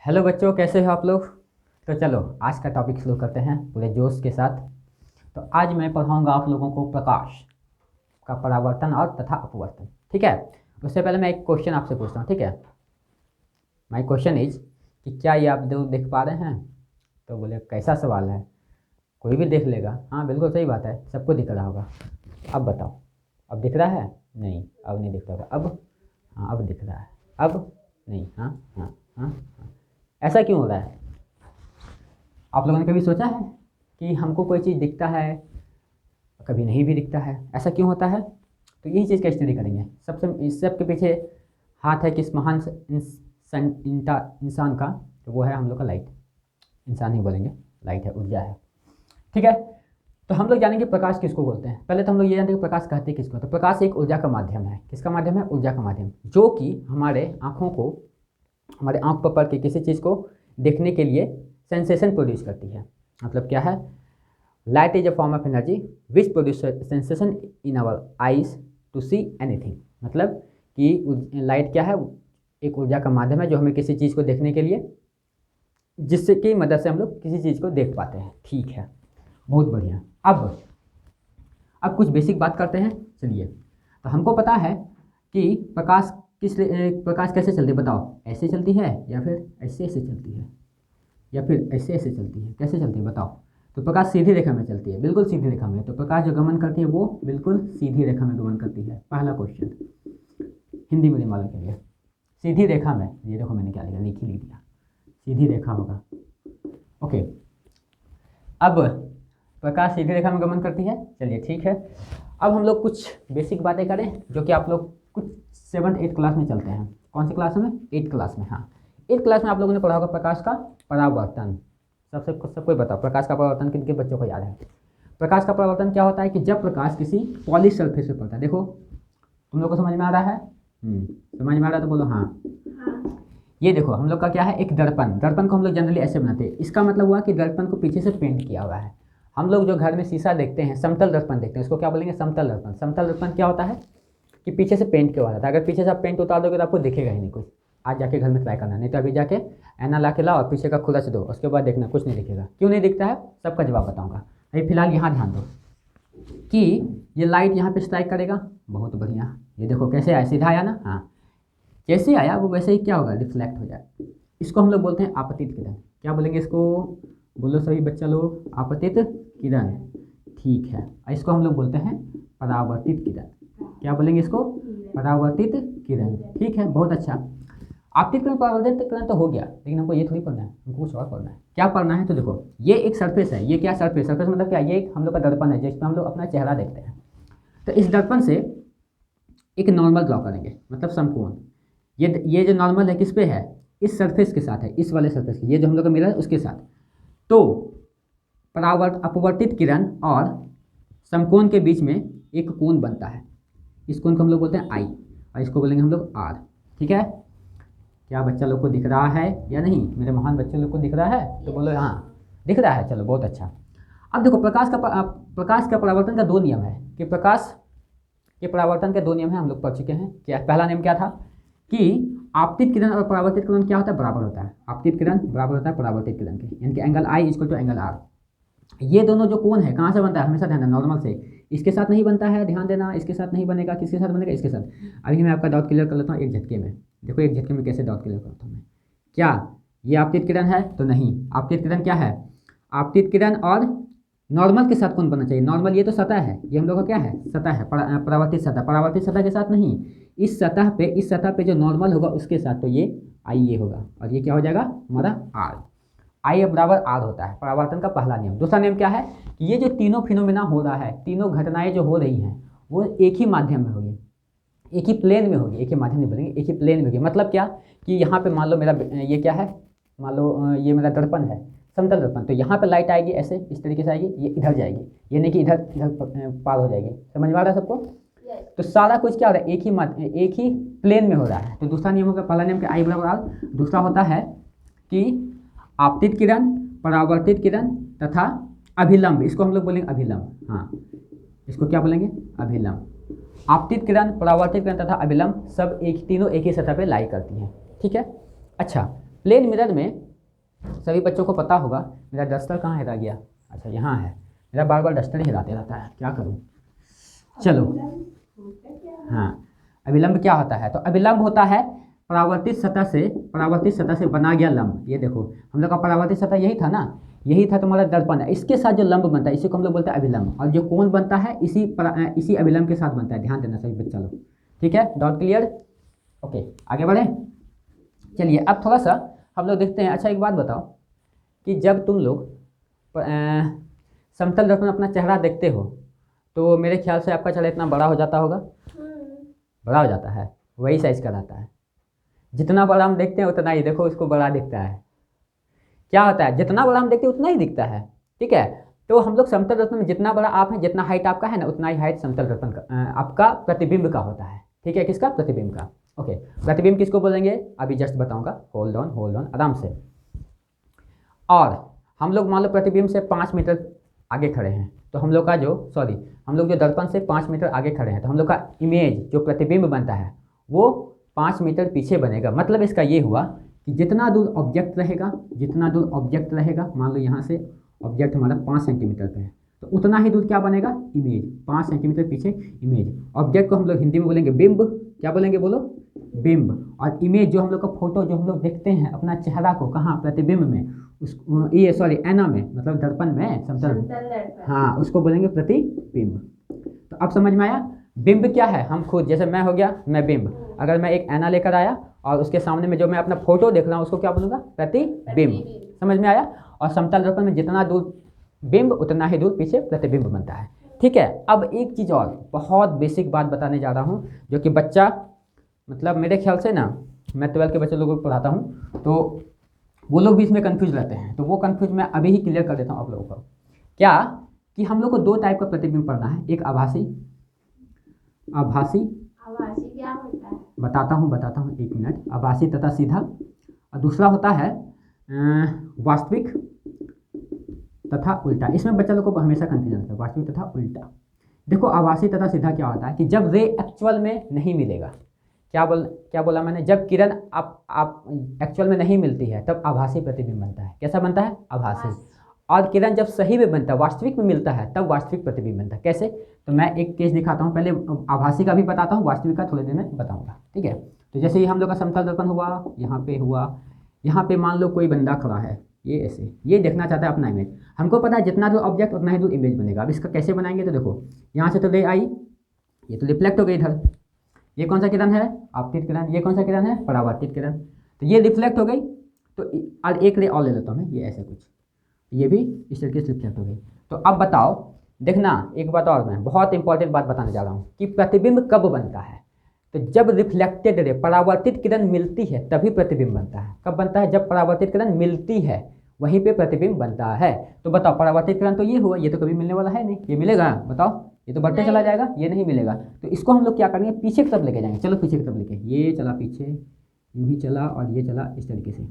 Hello बच्चों, कैसे हो आप लोग। तो चलो आज का टॉपिक शुरू करते हैं पूरे जोश के साथ। तो आज मैं पढ़ाऊंगा आप लोगों को प्रकाश का परावर्तन और तथा अपवर्तन। ठीक है। उससे पहले मैं एक क्वेश्चन आपसे पूछता हूँ। ठीक है। माय क्वेश्चन इज कि क्या ये आप देख पा रहे हैं। तो बोले कैसा सवाल है, कोई भी देख लेगा। हाँ बिल्कुल सही बात है, सबको दिख रहा होगा। अब बताओ, अब दिख रहा है? नहीं, अब नहीं दिख रहा होगा। अब हाँ, अब दिख रहा है। अब नहीं। हाँ हाँ हाँ हाँ। ऐसा क्यों हो रहा है? आप लोगों ने कभी सोचा है कि हमको कोई चीज़ दिखता है, कभी नहीं भी दिखता है, ऐसा क्यों होता है? तो यही चीज़ का स्टडी करेंगे। सबसे इस सब के पीछे हाथ है किस महान इंसान का। तो वो है हम लोग का लाइट। इंसान ही बोलेंगे, लाइट है, ऊर्जा है। ठीक है। तो हम लोग जानेंगे प्रकाश किसको बोलते हैं। पहले तो हम लोग ये जानते हैं कि प्रकाश कहते किसको। तो प्रकाश एक ऊर्जा का माध्यम है। किसका माध्यम है? ऊर्जा का माध्यम, जो कि हमारे आँखों को, हमारे आँख पर पड़ के किसी चीज़ को देखने के लिए सेंसेशन प्रोड्यूस करती है। मतलब क्या है? Light is a form of energy which produce sensation in our eyes to see anything. मतलब कि लाइट क्या है? एक ऊर्जा का माध्यम है जो हमें किसी चीज़ को देखने के लिए, जिससे की मदद से हम लोग किसी चीज़ को देख पाते हैं। ठीक है, बहुत बढ़िया। अब कुछ बेसिक बात करते हैं। चलिए, तो हमको पता है कि प्रकाश कैसे चलती है। बताओ, ऐसे चलती है या फिर ऐसे ऐसे चलती है या फिर ऐसे ऐसे चलती है? कैसे चलती है बताओ। तो प्रकाश सीधी रेखा में चलती है, बिल्कुल सीधी रेखा में। तो प्रकाश जो गमन करती है वो बिल्कुल सीधी रेखा में गमन करती है। पहला क्वेश्चन हिंदी मीडियम वालों के लिए, सीधी रेखा में। ये देखो मैंने क्या लिखा, लिख ही दिया, सीधी रेखा होगा। ओके। अब प्रकाश सीधी रेखा में गमन करती है। चलिए ठीक है। अब हम लोग कुछ बेसिक बातें करें जो कि आप लोग कुछ 7th 8th क्लास में चलते हैं। कौन सी क्लास में? 8th क्लास में। हाँ, 8th क्लास में आप लोगों ने पढ़ा होगा प्रकाश का परावर्तन। सबको बताओ, प्रकाश का परावर्तन किन किन बच्चों को याद है? प्रकाश का परावर्तन क्या होता है कि जब प्रकाश किसी पॉलिश सरफेस पे पड़ता है। देखो, तुम लोग को समझ में आ रहा है? समझ में आ रहा है तो बोलो हाँ। ये देखो, हम लोग का क्या है, एक दर्पण। दर्पण को हम लोग जनरली ऐसे बनाते हैं। इसका मतलब हुआ कि दर्पण को पीछे से पेंट किया हुआ है। हम लोग जो घर में शीशा देखते हैं, समतल दर्पण देखते हैं, उसको क्या बोलेंगे? समतल दर्पण। समतल दर्पण क्या होता है कि पीछे से पेंट किया हुआ था। अगर पीछे से आप पेंट उतार दोगे तो आपको दिखेगा ही नहीं कुछ। आज जाके घर में ट्राई करना, नहीं तो अभी जाके ऐना ला के लाओ और पीछे का खुला से दो, उसके बाद देखना कुछ नहीं दिखेगा। क्यों नहीं दिखता है सबका जवाब बताऊंगा। अभी फिलहाल यहाँ ध्यान दो कि ये लाइट यहाँ पे स्ट्राइक करेगा। बहुत बढ़िया। ये देखो कैसे आया, सीधा आया ना। हाँ, जैसे आया वो वैसे ही क्या होगा, रिफ्लेक्ट हो जाए। इसको हम लोग बोलते हैं आपतित किरण। क्या बोलेंगे इसको? बोलो सभी बच्चा लोग, आपतित किरण। ठीक है। और इसको हम लोग बोलते हैं परावर्तित किरण। क्या बोलेंगे इसको? परावर्तित किरण। ठीक है, बहुत अच्छा। आपतित किरण परावर्तित किरण तो हो गया, लेकिन हमको ये थोड़ी पढ़ना है, हमको कुछ और पढ़ना है। क्या पढ़ना है? तो देखो, ये एक सरफेस है। ये क्या सरफेस? सरफेस मतलब क्या? ये एक हम लोग का दर्पण है जिसमें हम लोग अपना चेहरा देखते हैं। तो इस दर्पण से एक नॉर्मल ड्रॉ करेंगे, मतलब समकोण। ये जो नॉर्मल है किस पे है? इस सरफेस के साथ है, इस वाले सरफेस के। ये जो हम लोग का मिरर है उसके साथ। तो अपवर्तित किरण और समकोण के बीच में एक कोण बनता है। इस कोण को हम लोग बोलते हैं आई, और इसको बोलेंगे हम लोग आर। ठीक है। क्या बच्चा लोग को दिख रहा है या नहीं? मेरे महान बच्चे लोग को दिख रहा है तो बोलो हाँ, दिख रहा है। चलो बहुत अच्छा। अब देखो, प्रकाश का परावर्तन का 2 नियम है कि प्रकाश के परावर्तन के 2 नियम हैं, हम लोग पढ़ चुके हैं। क्या पहला नियम क्या था कि आपतित किरण और परावर्तित किरण क्या होता है? बराबर होता है। आपतित किरण बराबर होता है परावर्तित किरण के, यानी कि angle I equal to angle R. ये दोनों जो कोण है कहाँ से बनता है? हमेशा ध्यान देना, नॉर्मल से। इसके साथ नहीं बनता है, ध्यान देना। इसके साथ नहीं बनेगा, किसके साथ बनेगा? इसके साथ। अभी मैं आपका डाउट क्लियर कर लेता हूँ एक झटके में। देखो एक झटके में कैसे डाउट क्लियर करता हूँ मैं। क्या ये आपतित किरण है? तो नहीं। आपतित किरण क्या है? आपतित किरण और नॉर्मल के साथ कौन बनना चाहिए? नॉर्मल ये तो सतह है, ये हम लोग का क्या है? सतह है। परावर्तित सतह, परावर्तित सतह के साथ नहीं। इस सतह पे जो नॉर्मल होगा उसके साथ, तो ये आई ये होगा, और ये क्या हो जाएगा हमारा आर। आई बराबर आर होता है परावर्तन का पहला नियम। दूसरा नियम क्या है कि ये जो तीनों फिनोमिना हो रहा है, तीनों घटनाएं जो हो रही हैं, वो एक ही माध्यम में होगी, एक ही प्लेन में होगी। एक ही माध्यम नहीं बोलेंगे, एक ही प्लेन में होगी। मतलब क्या कि यहाँ पे मान लो मेरा ये क्या है, मान लो ये मेरा दर्पण है, समतल दर्पण। तो यहाँ पे लाइट आएगी ऐसे, इस तरीके से आएगी, ये इधर जाएगी, ये नहीं कि इधर इधर पार हो जाएगी। समझ में आ रहा है सबको? तो सारा कुछ क्या हो रहा है? एक ही प्लेन में हो रहा है। तो दूसरा नियम का पहला नियम क्या? आई बराबर आर। दूसरा होता है कि आपतित किरण, परावर्तित किरण तथा अभिलंब, इसको हम लोग बोलेंगे अभिलंब। हाँ, इसको क्या बोलेंगे? अभिलंब। आपतित किरण, परावर्तित किरण तथा अभिलंब सब तीनों एक ही सतह पे लाई करती हैं। ठीक है। अच्छा, प्लेन मिरर में सभी बच्चों को पता होगा, मेरा डस्टर कहाँ हिला गया, अच्छा यहाँ है, मेरा बार बार डस्टर ही हिलाते रहता है, क्या करूँ। चलो हाँ, अभिलंब क्या होता है, तो अभिलंब होता है परावर्तित सतह से बना गया लंब। ये देखो हम लोग का परावर्तित सतह यही था ना, यही था तुम्हारा दर्पण है, इसके साथ जो लंब बनता है इसी को हम लोग बोलते हैं अभिलंब, और जो कोण बनता है इसी अभिलंब के साथ बनता है। ध्यान देना सभी बच्चा लोग, ठीक है, डाउट क्लियर। ओके आगे बढ़े। चलिए अब थोड़ा सा हम लोग देखते हैं। अच्छा एक बात बताओ कि जब तुम लोग समतल दर्पण अपना चेहरा देखते हो तो मेरे ख्याल से आपका चेहरा इतना बड़ा हो जाता होगा, बड़ा हो जाता है, वही साइज का रहता है। जितना बड़ा हम देखते हैं उतना ही देखो उसको बड़ा दिखता है। क्या होता है, जितना बड़ा हम देखते हैं उतना ही दिखता है, ठीक है। तो हम लोग समतल दर्पण में जितना बड़ा आप हैं, जितना हाइट आपका है ना, उतना ही हाइट समतल दर्पण का आपका प्रतिबिंब का होता है, ठीक है। किसका, प्रतिबिंब का। ओके प्रतिबिंब किसको बोलेंगे अभी जस्ट बताऊंगा, होल्ड ऑन आराम से। और हम लोग मान लो प्रतिबिंब से 5 मीटर आगे खड़े हैं, तो हम लोग का हम लोग जो दर्पण से 5 मीटर आगे खड़े हैं, तो हम लोग का इमेज जो प्रतिबिंब बनता है वो 5 मीटर पीछे बनेगा। मतलब इसका ये हुआ कि जितना दूर ऑब्जेक्ट रहेगा, मान लो यहाँ से ऑब्जेक्ट हमारा 5 सेंटीमीटर पे है, तो उतना ही दूर क्या बनेगा, इमेज 5 सेंटीमीटर पीछे इमेज। ऑब्जेक्ट को हम लोग हिंदी में बोलेंगे बिंब, क्या बोलेंगे बोलो, बिंब। और इमेज जो हम लोग का फोटो जो हम लोग देखते हैं अपना चेहरा को, कहाँ, प्रतिबिंब में, ऐना में, मतलब दर्पण में, समतल, हाँ उसको बोलेंगे प्रतिबिंब। तो अब समझ में आया। बिंब क्या है, हम खुद, जैसे मैं हो गया मैं बिंब, अगर मैं एक ऐना लेकर आया और उसके सामने में जो मैं अपना फोटो देख रहा हूँ उसको क्या बोलूँगा, प्रतिबिंब। समझ में आया। और समतल दर्पण में जितना दूर बिंब उतना ही दूर पीछे प्रतिबिंब बनता है, ठीक है। अब एक चीज़ और बहुत बेसिक बात बताने जा रहा हूँ, जो कि बच्चा, मतलब मेरे ख्याल से ना, मैं 12th के बच्चे लोगों को पढ़ाता हूँ तो वो लोग भी इसमें कंफ्यूज रहते हैं, तो वो कंफ्यूज मैं अभी ही क्लियर कर देता हूँ आप लोगों को। क्या कि हम लोग को 2 टाइप का प्रतिबिंब पढ़ना है, एक आभासी क्या होता है, बताता हूँ 1 मिनट। आभासी तथा सीधा, और दूसरा होता है वास्तविक तथा उल्टा। इसमें बच्चा लोग को हमेशा कंफ्यूजन होता है, वास्तविक तथा उल्टा। देखो आभासी तथा सीधा क्या होता है कि जब रे एक्चुअल में नहीं मिलेगा, क्या बोला मैंने, जब किरण आप एक्चुअल में नहीं मिलती है तब आभासी प्रतिबिंब बनता है। कैसा बनता है, आभासी। और किरण जब सही में बनता है, वास्तविक में मिलता है, तब वास्तविक प्रतिबिंब बनता है। कैसे, तो मैं एक केस दिखाता हूँ, पहले आभासी का भी बताता हूँ, वास्तविक का थोड़ी देर में बताऊँगा, ठीक है। तो जैसे ही हम लोग का समतल दर्पण हुआ, यहाँ पे मान लो कोई बंदा खड़ा है, ये ऐसे, ये देखना चाहता है अपना इमेज। हमको पता है जितना दूर ऑब्जेक्ट उतना ही दूर इमेज बनेगा। अब इसका कैसे बनाएंगे, तो देखो यहाँ से तो रे आई, ये तो रिफ्लेक्ट हो गई इधर, ये कौन सा किरण है, आपतित किरण, ये कौन सा किरण है, परावर्तित किरण, तो ये रिफ्लेक्ट हो गई। तो और एक रे और ले लेता हूँ मैं, ये ऐसे कुछ, ये भी इस तरीके से रिफ्लेक्ट हो गई। तो अब बताओ, देखना एक बात और, मैं बहुत इंपॉर्टेंट बात बताने जा रहा हूँ कि प्रतिबिंब कब बनता है। तो जब रिफ्लेक्टेड रे, परावर्तित किरण मिलती है तभी प्रतिबिंब बनता है। कब बनता है, जब परावर्तित किरण मिलती है वहीं पे प्रतिबिंब बनता है। तो बताओ परावर्तित किरण तो ये हुआ, ये तो कभी मिलने वाला है नहीं, ये मिलेगा बताओ, ये तो बढ़ते चला जाएगा, ये नहीं मिलेगा। तो इसको हम लोग क्या करेंगे, पीछे की तरफ लेके जाएंगे। चलो पीछे की तरफ लेके, ये चला पीछे, यूँ ही चला और ये चला इस तरीके से।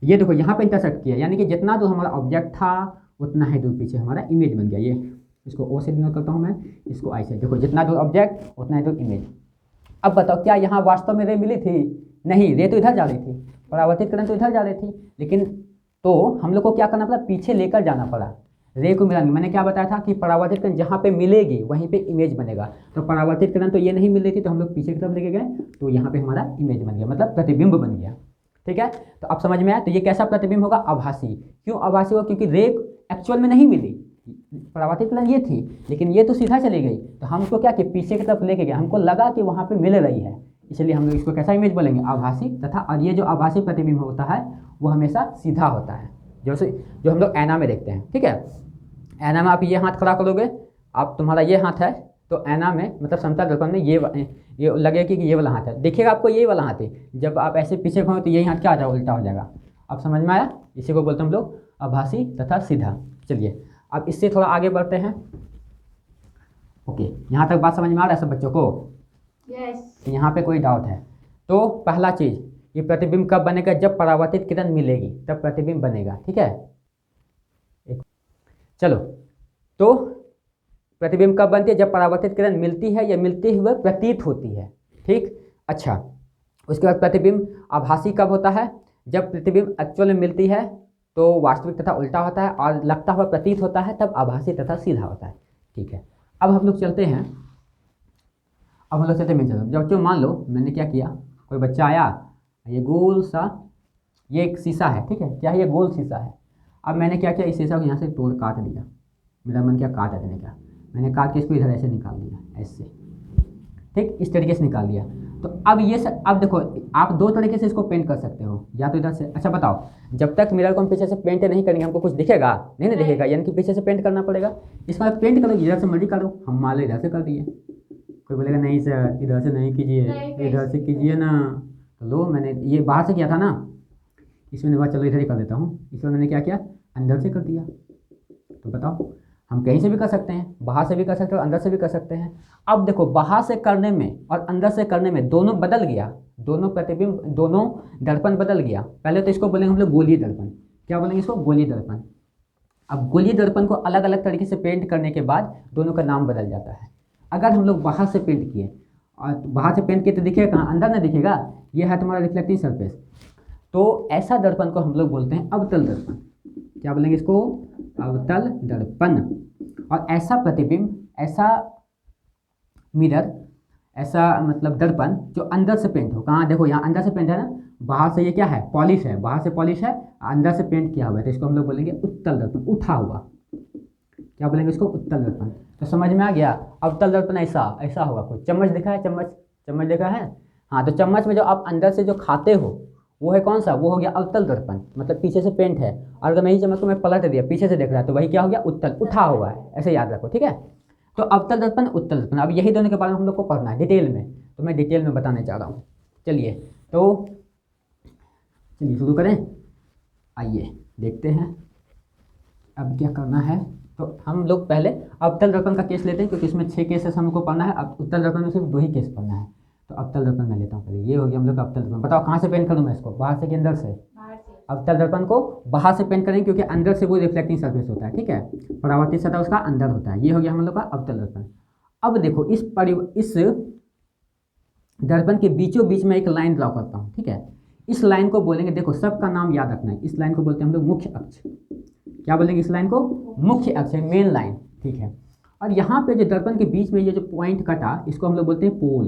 ये देखो यहाँ पे इंटरसेक्ट किया, यानी कि जितना दूर हमारा ऑब्जेक्ट था उतना ही दूर पीछे हमारा इमेज बन गया। ये इसको ओ से डिनोट करता हूँ मैं, इसको आई से। देखो जितना दूर ऑब्जेक्ट उतना ही दूर इमेज। अब बताओ क्या यहाँ वास्तव में रे मिली थी, नहीं, रे तो इधर जा रही थी, परावर्तित किरण तो इधर जा रही थी, लेकिन तो हम लोग को क्या करना पड़ा, पीछे लेकर जाना पड़ा रे को मिलाने। मैंने क्या बताया था कि परावर्तित किरण जहाँ पे मिलेगी वहीं पे इमेज बनेगा। तो परावर्तित किरण तो ये नहीं मिल रही थी, तो हम लोग पीछे की तरफ लेके गए, तो यहाँ पे हमारा इमेज बन गया, मतलब प्रतिबिंब बन गया, ठीक है। तो अब समझ में आया। तो ये कैसा प्रतिबिंब होगा, आभासी। क्यों आभासी होगा, क्योंकि रे एक्चुअल में नहीं मिली, परावर्तित किरण ये थी लेकिन ये तो सीधा चली गई, तो हम उसको क्या कि पीछे की तरफ लेके गए, हमको लगा कि वहाँ पे मिल रही है, इसलिए हम लोग इसको कैसा इमेज बोलेंगे, आभासी। तथा और ये जो आभासी प्रतिबिंब होता है वो हमेशा सीधा होता है, जो हम लोग ऐना में देखते हैं, ठीक है। ऐना में आप ये हाथ खड़ा करोगे, आप तुम्हारा ये हाथ है, तो ऐना में मतलब समतल दर्पण में ये लगेगा कि ये वाला हाथ है, देखिएगा आपको ये वाला हाथ है। जब आप ऐसे पीछे घूमो तो यही हाथ क्या आ जाएगा, उल्टा हो जाएगा। अब समझ में आया, इसी को बोलते हैं हम लोग आभासी तथा सीधा। चलिए अब इससे थोड़ा आगे बढ़ते हैं। ओके, यहाँ तक बात समझ में आ रहा है सब बच्चों को? यस। यहाँ पे कोई डाउट है? तो पहला चीज़, ये प्रतिबिंब कब बनेगा, जब परावर्तित किरण मिलेगी तब प्रतिबिंब बनेगा, ठीक है। चलो, तो प्रतिबिंब कब बनती है, जब परावर्तित किरण मिलती है या मिलते हुए प्रतीत होती है, ठीक। अच्छा, उसके बाद प्रतिबिंब आभासी कब होता है, जब प्रतिबिंब एक्चुअल में मिलती है तो वास्तविक तथा उल्टा होता है, और लगता हुआ प्रतीत होता है तब आभासी तथा सीधा होता है। ठीक है, अब हम लोग चलते हैं, अब हम लोग चलते हैं मेन जब बच्चों मान लो मैंने क्या किया, कोई बच्चा आया, ये गोल सा, ये एक शीशा है, ठीक है, क्या है, ये गोल शीशा है। अब मैंने क्या किया, इस शीशा को यहाँ से तोड़ काट दिया, मेरा मन क्या काट देने का, मैंने काट के इसको इधर ऐसे निकाल दिया, ऐसे, ठीक, इस तरीके से निकाल दिया। तो अब ये अब देखो, आप दो तरीके से इसको पेंट कर सकते हो, या तो इधर से, अच्छा बताओ, जब तक मिरर को हम पीछे से पेंट नहीं करेंगे हमको कुछ दिखेगा नहीं, दिखेगा, यानी कि पीछे से पेंट करना पड़ेगा। इसमें पेंट करो, इधर से मर्जी करो, हम मान लो इधर से कर दिए, कोई बोलेगा नहीं सर इधर से नहीं कीजिए, इधर से कीजिए ना, तो लो मैंने ये बाहर से किया था ना, इसमें बात, चलो इधर ही कर देता हूँ, इसमें मैंने क्या किया, अंदर से कर दिया। तो बताओ, हम कहीं से भी कर सकते हैं, बाहर से भी कर सकते हैं, अंदर से भी कर सकते हैं। अब देखो, बाहर से करने में और अंदर से करने में दोनों बदल गया, दोनों प्रतिबिंब, दोनों दर्पण बदल गया। पहले तो इसको बोलेंगे हम लोग गोलीय दर्पण, क्या बोलेंगे इसको, गोलीय दर्पण। अब गोलीय दर्पण को अलग अलग तरीके से पेंट करने के बाद दोनों का नाम बदल जाता है। अगर हम लोग बाहर से पेंट किए, और बाहर से पेंट किए तो दिखेगा कहाँ, अंदर ना दिखेगा, ये है तुम्हारा रिफ्लेक्टिंग सरफेस, तो ऐसा दर्पण को हम लोग बोलते हैं अवतल दर्पण। क्या बोलेंगे इसको, अवतल दर्पण। और ऐसा प्रतिबिंब, ऐसा मिरर, ऐसा मतलब दर्पण जो अंदर से पेंट हो, कहाँ देखो यहाँ अंदर से पेंट है ना, बाहर से ये क्या है, पॉलिश है, बाहर से पॉलिश है, अंदर से पेंट किया हुआ है, तो इसको हम लोग बोलेंगे उत्तल दर्पण, उठा हुआ, क्या बोलेंगे इसको, उत्तल दर्पण। तो समझ में आ गया। अवतल दर्पण ऐसा ऐसा होगा, कोई चम्मच देखा है, चम्मच, चम्मच देखा है, हाँ, तो चम्मच में जो आप अंदर से जो खाते हो वो है कौन सा, वो हो गया अवतल दर्पण, मतलब पीछे से पेंट है। और अगर मैं ही चम्मच को मैं पलट दिया, पीछे से देख रहा है, तो वही क्या हो गया, उत्तल, उठा हुआ है, ऐसे याद रखो, ठीक है। तो अवतल दर्पण, उत्तल दर्पण, अब यही दोनों के बारे में हम लोग को पढ़ना है डिटेल में, तो मैं डिटेल में बताने चाह रहा हूँ। चलिए तो चलिए शुरू करें, आइए देखते हैं अब क्या करना है। तो हम लोग पहले अवतल दर्पण का केस लेते हैं, क्योंकि इसमें 6 केसेस हमको पढ़ना है, अब उत्तल दर्पण में सिर्फ 2 ही केस पढ़ना है। तो अवतल दर्पण मैं लेता हूँ पहले, ये हो गया हम लोग का अवतल दर्पण। बताओ कहाँ से पेंट करूँ मैं इसको, बाहर से कि अंदर से, अवतल दर्पण को बाहर से पेंट करेंगे, क्योंकि अंदर से वो रिफ्लेक्टिंग सरफेस होता है, ठीक है, परावर्तित सतह उसका अंदर होता है। ये हो गया हम लोग का अवतल दर्पण। अब देखो, इस दर्पण के बीचों बीच में एक लाइन ड्रॉ करता हूँ, ठीक है, इस लाइन को बोलेंगे, देखो सबका नाम याद रखना है, इस लाइन को बोलते हैं हम लोग मुख्य अक्ष। क्या बोलेंगे इस लाइन को, मुख्य अक्ष है, मेन लाइन, ठीक है। और यहाँ पे जो दर्पण के बीच में ये जो पॉइंट कटा, इसको हम लोग बोलते हैं पोल,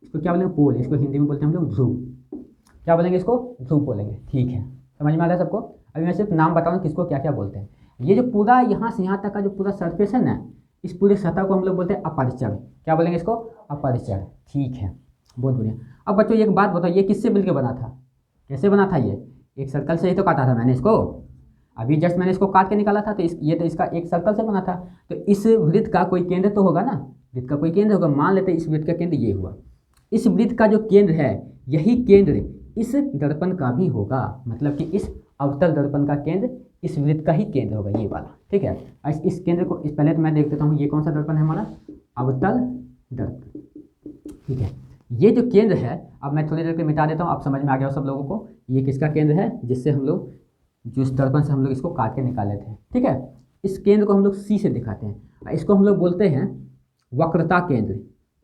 इसको क्या बोलेंगे, पोल, इसको हिंदी में बोलते हैं हम लोग ध्रुव। क्या बोलेंगे इसको, ध्रुव बोलेंगे, ठीक है, समझ में आ रहा है सबको। अभी मैं सिर्फ नाम बताऊँ किसको क्या क्या बोलते हैं। ये जो पूरा यहाँ से यहाँ तक का जो पूरा सरफेस है ना, इस पूरे सतह को हम लोग बोलते हैं अपर्चर। क्या बोलेंगे इसको, अपर्चर, ठीक है, बहुत बढ़िया। अब बच्चों एक बात बताओ, ये किससे मिलकर बना था, कैसे बना था, ये एक सर्कल से ही तो काटा था मैंने इसको, अभी जस्ट मैंने इसको काट के निकाला था, तो ये तो इसका एक सर्कल से बना था। तो इस वृत्त का कोई केंद्र तो होगा ना, वृत्त का कोई केंद्र होगा, मान लेते हैं इस वृत्त का केंद्र ये हुआ, इस वृत्त का जो केंद्र है यही केंद्र इस दर्पण का भी होगा, मतलब कि इस अवतल दर्पण का केंद्र इस वृत्त का ही केंद्र होगा, ये वाला, ठीक है। इस केंद्र को, इस पहले तो मैं देख देता हूँ, ये कौन सा दर्पण है हमारा, अवतल दर्पण, ठीक है। ये जो केंद्र है, अब मैं थोड़ी देर के मिटा देता हूँ, अब समझ में आ गया सब लोगों को, ये किसका केंद्र है, जिससे हम लोग, जिस दर्पण से हम लोग इसको काट के निकाले थे, ठीक है। इस केंद्र को हम लोग सी से दिखाते हैं, इसको हम लोग बोलते हैं वक्रता केंद्र।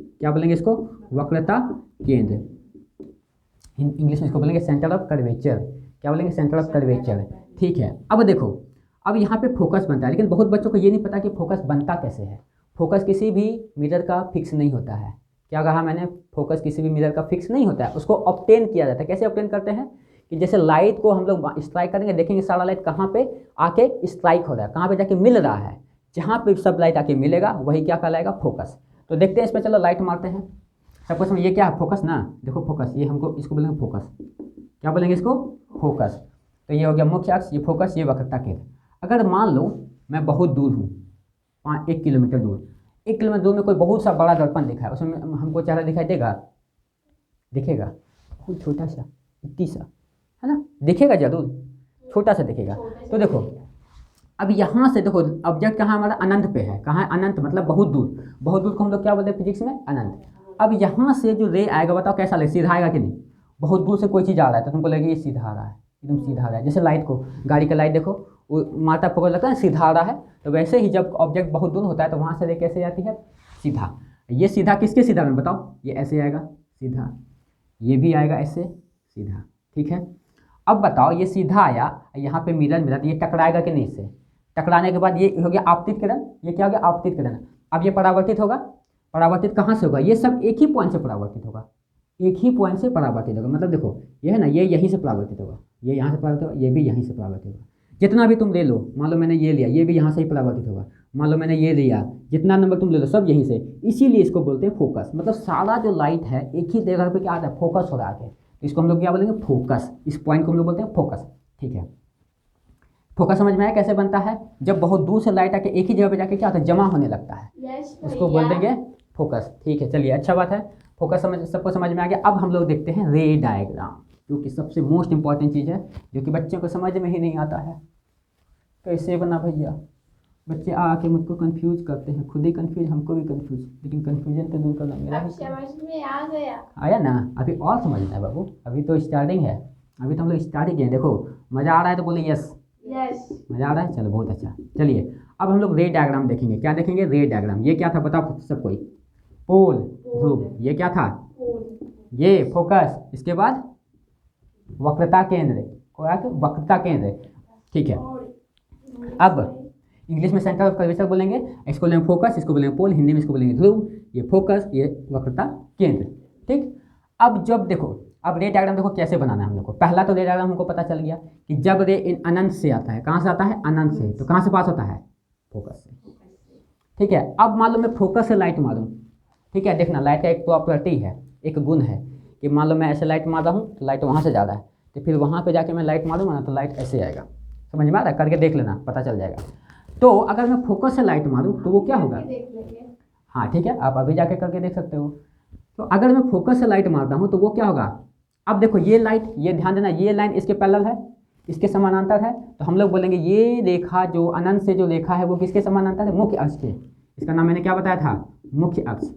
क्या बोलेंगे इसको, वक्रता केंद्र, इंग्लिश में इसको बोलेंगे सेंटर ऑफ कर्वेचर। क्या बोलेंगे, सेंटर ऑफ कर्वेचर, ठीक है। अब देखो, अब यहाँ पे फोकस बनता है, लेकिन बहुत बच्चों को ये नहीं पता कि फोकस बनता कैसे है। फोकस किसी भी मिरर का फिक्स नहीं होता है। क्या कहा मैंने, फोकस किसी भी मिरर का फिक्स नहीं होता है, उसको ऑब्टेन किया जाता है। कैसे ऑब्टेन करते हैं, कि जैसे लाइट को हम लोग स्ट्राइक करेंगे, देखेंगे सारा लाइट कहाँ पे आके स्ट्राइक हो रहा है, कहाँ पे जाके मिल रहा है, जहाँ पे सब लाइट आके मिलेगा वही क्या कहलाएगा, फोकस। तो देखते हैं इस पर, चलो लाइट मारते हैं सबको समझ, ये क्या है, फोकस ना, देखो फोकस, ये हमको इसको बोलेंगे फोकस। क्या बोलेंगे इसको, फोकस। तो ये हो गया मुख्य अक्ष, ये फोकस, ये वक्रता केंद्र। अगर मान लो मैं बहुत दूर हूँ, 1 किलोमीटर दूर, 1 किलोमीटर दूर में कोई बहुत सा बड़ा दर्पण दिखा है, उसमें हमको चेहरा दिखाई देगा, दिखेगा, बहुत छोटा सा, इतनी सा, है ना, दिखेगा जरूर, छोटा सा दिखेगा। तो देखो अब यहाँ से देखो, ऑब्जेक्ट कहाँ हमारा, अनंत पे है, कहाँ है, अनंत मतलब बहुत दूर, बहुत दूर को हम लोग क्या बोलते हैं फिजिक्स में, अनंत। अब यहाँ से जो रे आएगा, बताओ कैसा लगेगा, सीधा आएगा कि नहीं, बहुत दूर से कोई चीज़ आ रहा है तो तुमको लगेगा ये सीधा आ रहा है, एकदम सीधा आ रहा है। जैसे लाइट को, गाड़ी का लाइट देखो, वो माता पकड़ लगता है सीधा आ रहा है, तो वैसे ही जब ऑब्जेक्ट बहुत दूर होता है तो वहाँ से रे कैसे आती है, सीधा। ये सीधा किसके सीधा में बताओ, ये ऐसे आएगा सीधा, ये भी आएगा ऐसे सीधा, ठीक है। अब बताओ ये सीधा आया, यहाँ पे मिरर मिला, तो ये टकराएगा कि नहीं इससे? टकराने के बाद ये हो गया आपतित किरण, ये क्या हो गया आपतित किरण। अब ये परावर्तित होगा, परावर्तित कहाँ से होगा? ये सब एक ही पॉइंट से परावर्तित होगा, एक ही पॉइंट से परावर्तित होगा। मतलब देखो ये है ना, ये यहीं से परावर्तित होगा, ये यहाँ से परावर्तित होगा, ये भी यहीं से परावर्तित होगा। जितना भी तुम ले लो, मान लो मैंने ये लिया, ये भी यहाँ से ही परावर्तित होगा। मान लो मैंने ये लिया, जितना नंबर तुम ले लो सब यहीं से, इसीलिए इसको बोलते हैं फोकस। मतलब सारा जो लाइट है एक ही जगह पे क्या आता है, फोकस हो रहा है। तो इसको हम लोग क्या बोलेंगे, फोकस। इस पॉइंट को हम लोग बोलते हैं फोकस। ठीक है, फोकस समझ में आया कैसे बनता है? जब बहुत दूर से लाइट आके एक ही जगह पे जाके क्या होता है, जमा होने लगता है, उसको बोल देंगे फोकस। ठीक है, चलिए अच्छा बात है, फोकस समझ सबको समझ में आ गया। अब हम लोग देखते हैं रे डायग्राम, जो कि सबसे मोस्ट इंपॉर्टेंट चीज़ है, जो कि बच्चों को समझ में ही नहीं आता है। कैसे बना भैया, बच्चे आके मुझको कंफ्यूज करते हैं, खुद ही कंफ्यूज, हमको भी कंफ्यूज, लेकिन कंफ्यूजन तो दूर करना मेरा ही समझ में आ गया। आया ना। अभी और समझना है बाबू, अभी तो स्टार्टिंग है, अभी तो हम लोग स्टार्टिंग किए। देखो मज़ा आ रहा है तो बोले यस, मज़ा आ रहा है, चलो बहुत अच्छा। चलिए अब हम लोग रे डायग्राम देखेंगे। क्या देखेंगे? रे डायग्राम। ये क्या था बताओ सब कोई? पोल, ध्रुव। ये क्या था? ये फोकस। इसके बाद वक्रता केंद्र, वक्रता केंद्र। ठीक है, अब इंग्लिश में सेंटर ऑफ कर्वेचर बोलेंगे, इसको बोलेंगे फोकस, इसको बोलेंगे पोल, हिंदी में इसको बोलेंगे ध्रुव। ये फोकस, ये वक्रता केंद्र। ठीक, अब जब देखो, अब रे डायग्राम देखो कैसे बनाना है हम लोग को। पहला तो रे डायग्राम हमको पता चल गया कि जब रे इन अनंत से आता है, कहाँ से आता है? अनंत से। तो कहाँ से पास होता है? फोकस से। ठीक है, अब मान लो मैं फोकस से लाइट मारूँ। ठीक है, देखना लाइट का एक प्रॉपर्टी है, एक गुण है कि मान लो मैं ऐसे लाइट मार रहा हूँ तो लाइट वहाँ से जा रहा है, तो फिर वहाँ पे जाके मैं लाइट मारूंगा ना तो लाइट ऐसे आएगा। समझ में आ रहा है? करके देख लेना, पता चल जाएगा। तो अगर मैं फोकस से लाइट मारूं तो वो क्या होगा? हाँ ठीक है, आप अभी जाके करके देख सकते हो। तो अगर मैं फोकस से लाइट मारता हूँ तो वो क्या होगा? अब देखो ये लाइट, ये ध्यान देना, ये लाइन इसके पैरेलल है, इसके समानांतर है। तो हम लोग बोलेंगे ये रेखा जो अनंत से जो रेखा है वो किसके समानांतर है? मुख्य अक्ष के। इसका नाम मैंने क्या बताया था? मुख्य अक्ष।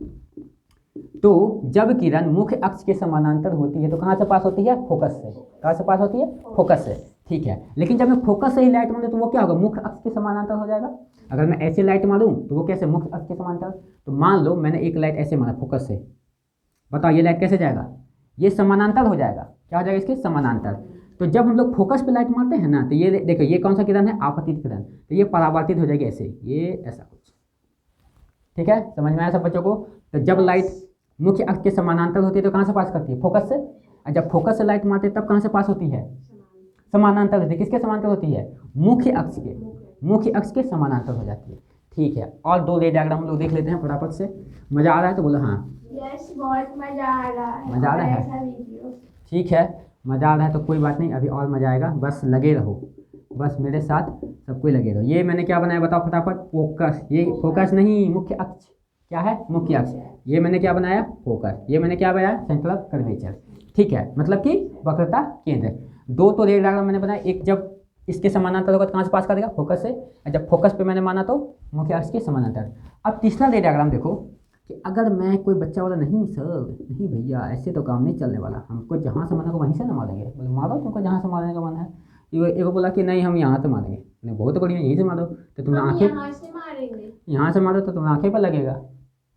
तो जब किरण मुख्य अक्ष के समानांतर होती है तो कहाँ से पास होती है? फोकस से। कहाँ से पास होती है? फोकस से। ठीक है, लेकिन जब मैं फोकस से ही लाइट मारूँ तो वो क्या होगा? मुख्य अक्ष के समानांतर हो जाएगा। अगर मैं ऐसे लाइट मारूँ तो वो कैसे? मुख्य अक्ष के समानांतर। तो मान लो मैंने एक लाइट ऐसे मारा फोकस से, बताओ ये लाइट कैसे जाएगा? ये समानांतर हो जाएगा। क्या हो जाएगा इसके? समानांतर। तो जब हम लोग फोकस पे लाइट मारते हैं ना तो ये देखो, ये कौन सा किरण है? आपतित किरण। तो ये परावर्तित हो जाएगी ऐसे, ये ऐसा कुछ। ठीक है, समझ में आया सब बच्चों को? तो जब लाइट मुख्य अक्ष के समानांतर होती है तो कहाँ से पास करती है? फोकस से। और जब फोकस से लाइट मारते हैं तब कहाँ से पास होती है? समानांतर होती है। किसके समानांतर होती है? मुख्य अक्ष के। मुख्य अक्ष के समानांतर हो जाती है। ठीक है, और दो रे डायग्राम हम लोग देख लेते हैं फटाफट से। मज़ा आ रहा है तो बोलो हाँ। यस, बहुत मज़ा आ रहा है। मज़ा आ रहा है? ठीक है, मज़ा आ रहा है तो कोई बात नहीं, अभी और मज़ा आएगा। बस लगे रहो, बस मेरे साथ सब कोई लगे रहो। ये मैंने क्या बनाया बताओ फटाफट? फोकस। ये फोकस नहीं, मुख्य अक्ष। क्या है? मुख्य अक्ष। ये मैंने क्या बनाया? फोकस। ये मैंने क्या बनाया? Centre of curvature. ठीक है, मतलब कि वक्रता केंद्र। दो तो रे डायग्राम मैंने बनाया, एक जब इसके समानांतर होगा तो कहाँ से पास करेगा? फोकस से। और जब फोकस पे मैंने माना तो मुख्य अक्ष के समानांतर। अब तीसरा रे डायग्राम देखो कि अगर मैं कोई बच्चा बोला नहीं सर, नहीं भैया ऐसे तो काम नहीं चलने वाला, हमको जहाँ से माना को वहीं से ना मारेंगे। बोले मारो, तुमको जहाँ से मारने का मन है। एक बोला कि नहीं हम यहाँ से मारेंगे। नहीं बहुत बढ़िया, यहीं से मारो। तो तुम आँखें यहाँ से मारो तो तुम आँखें पर लगेगा,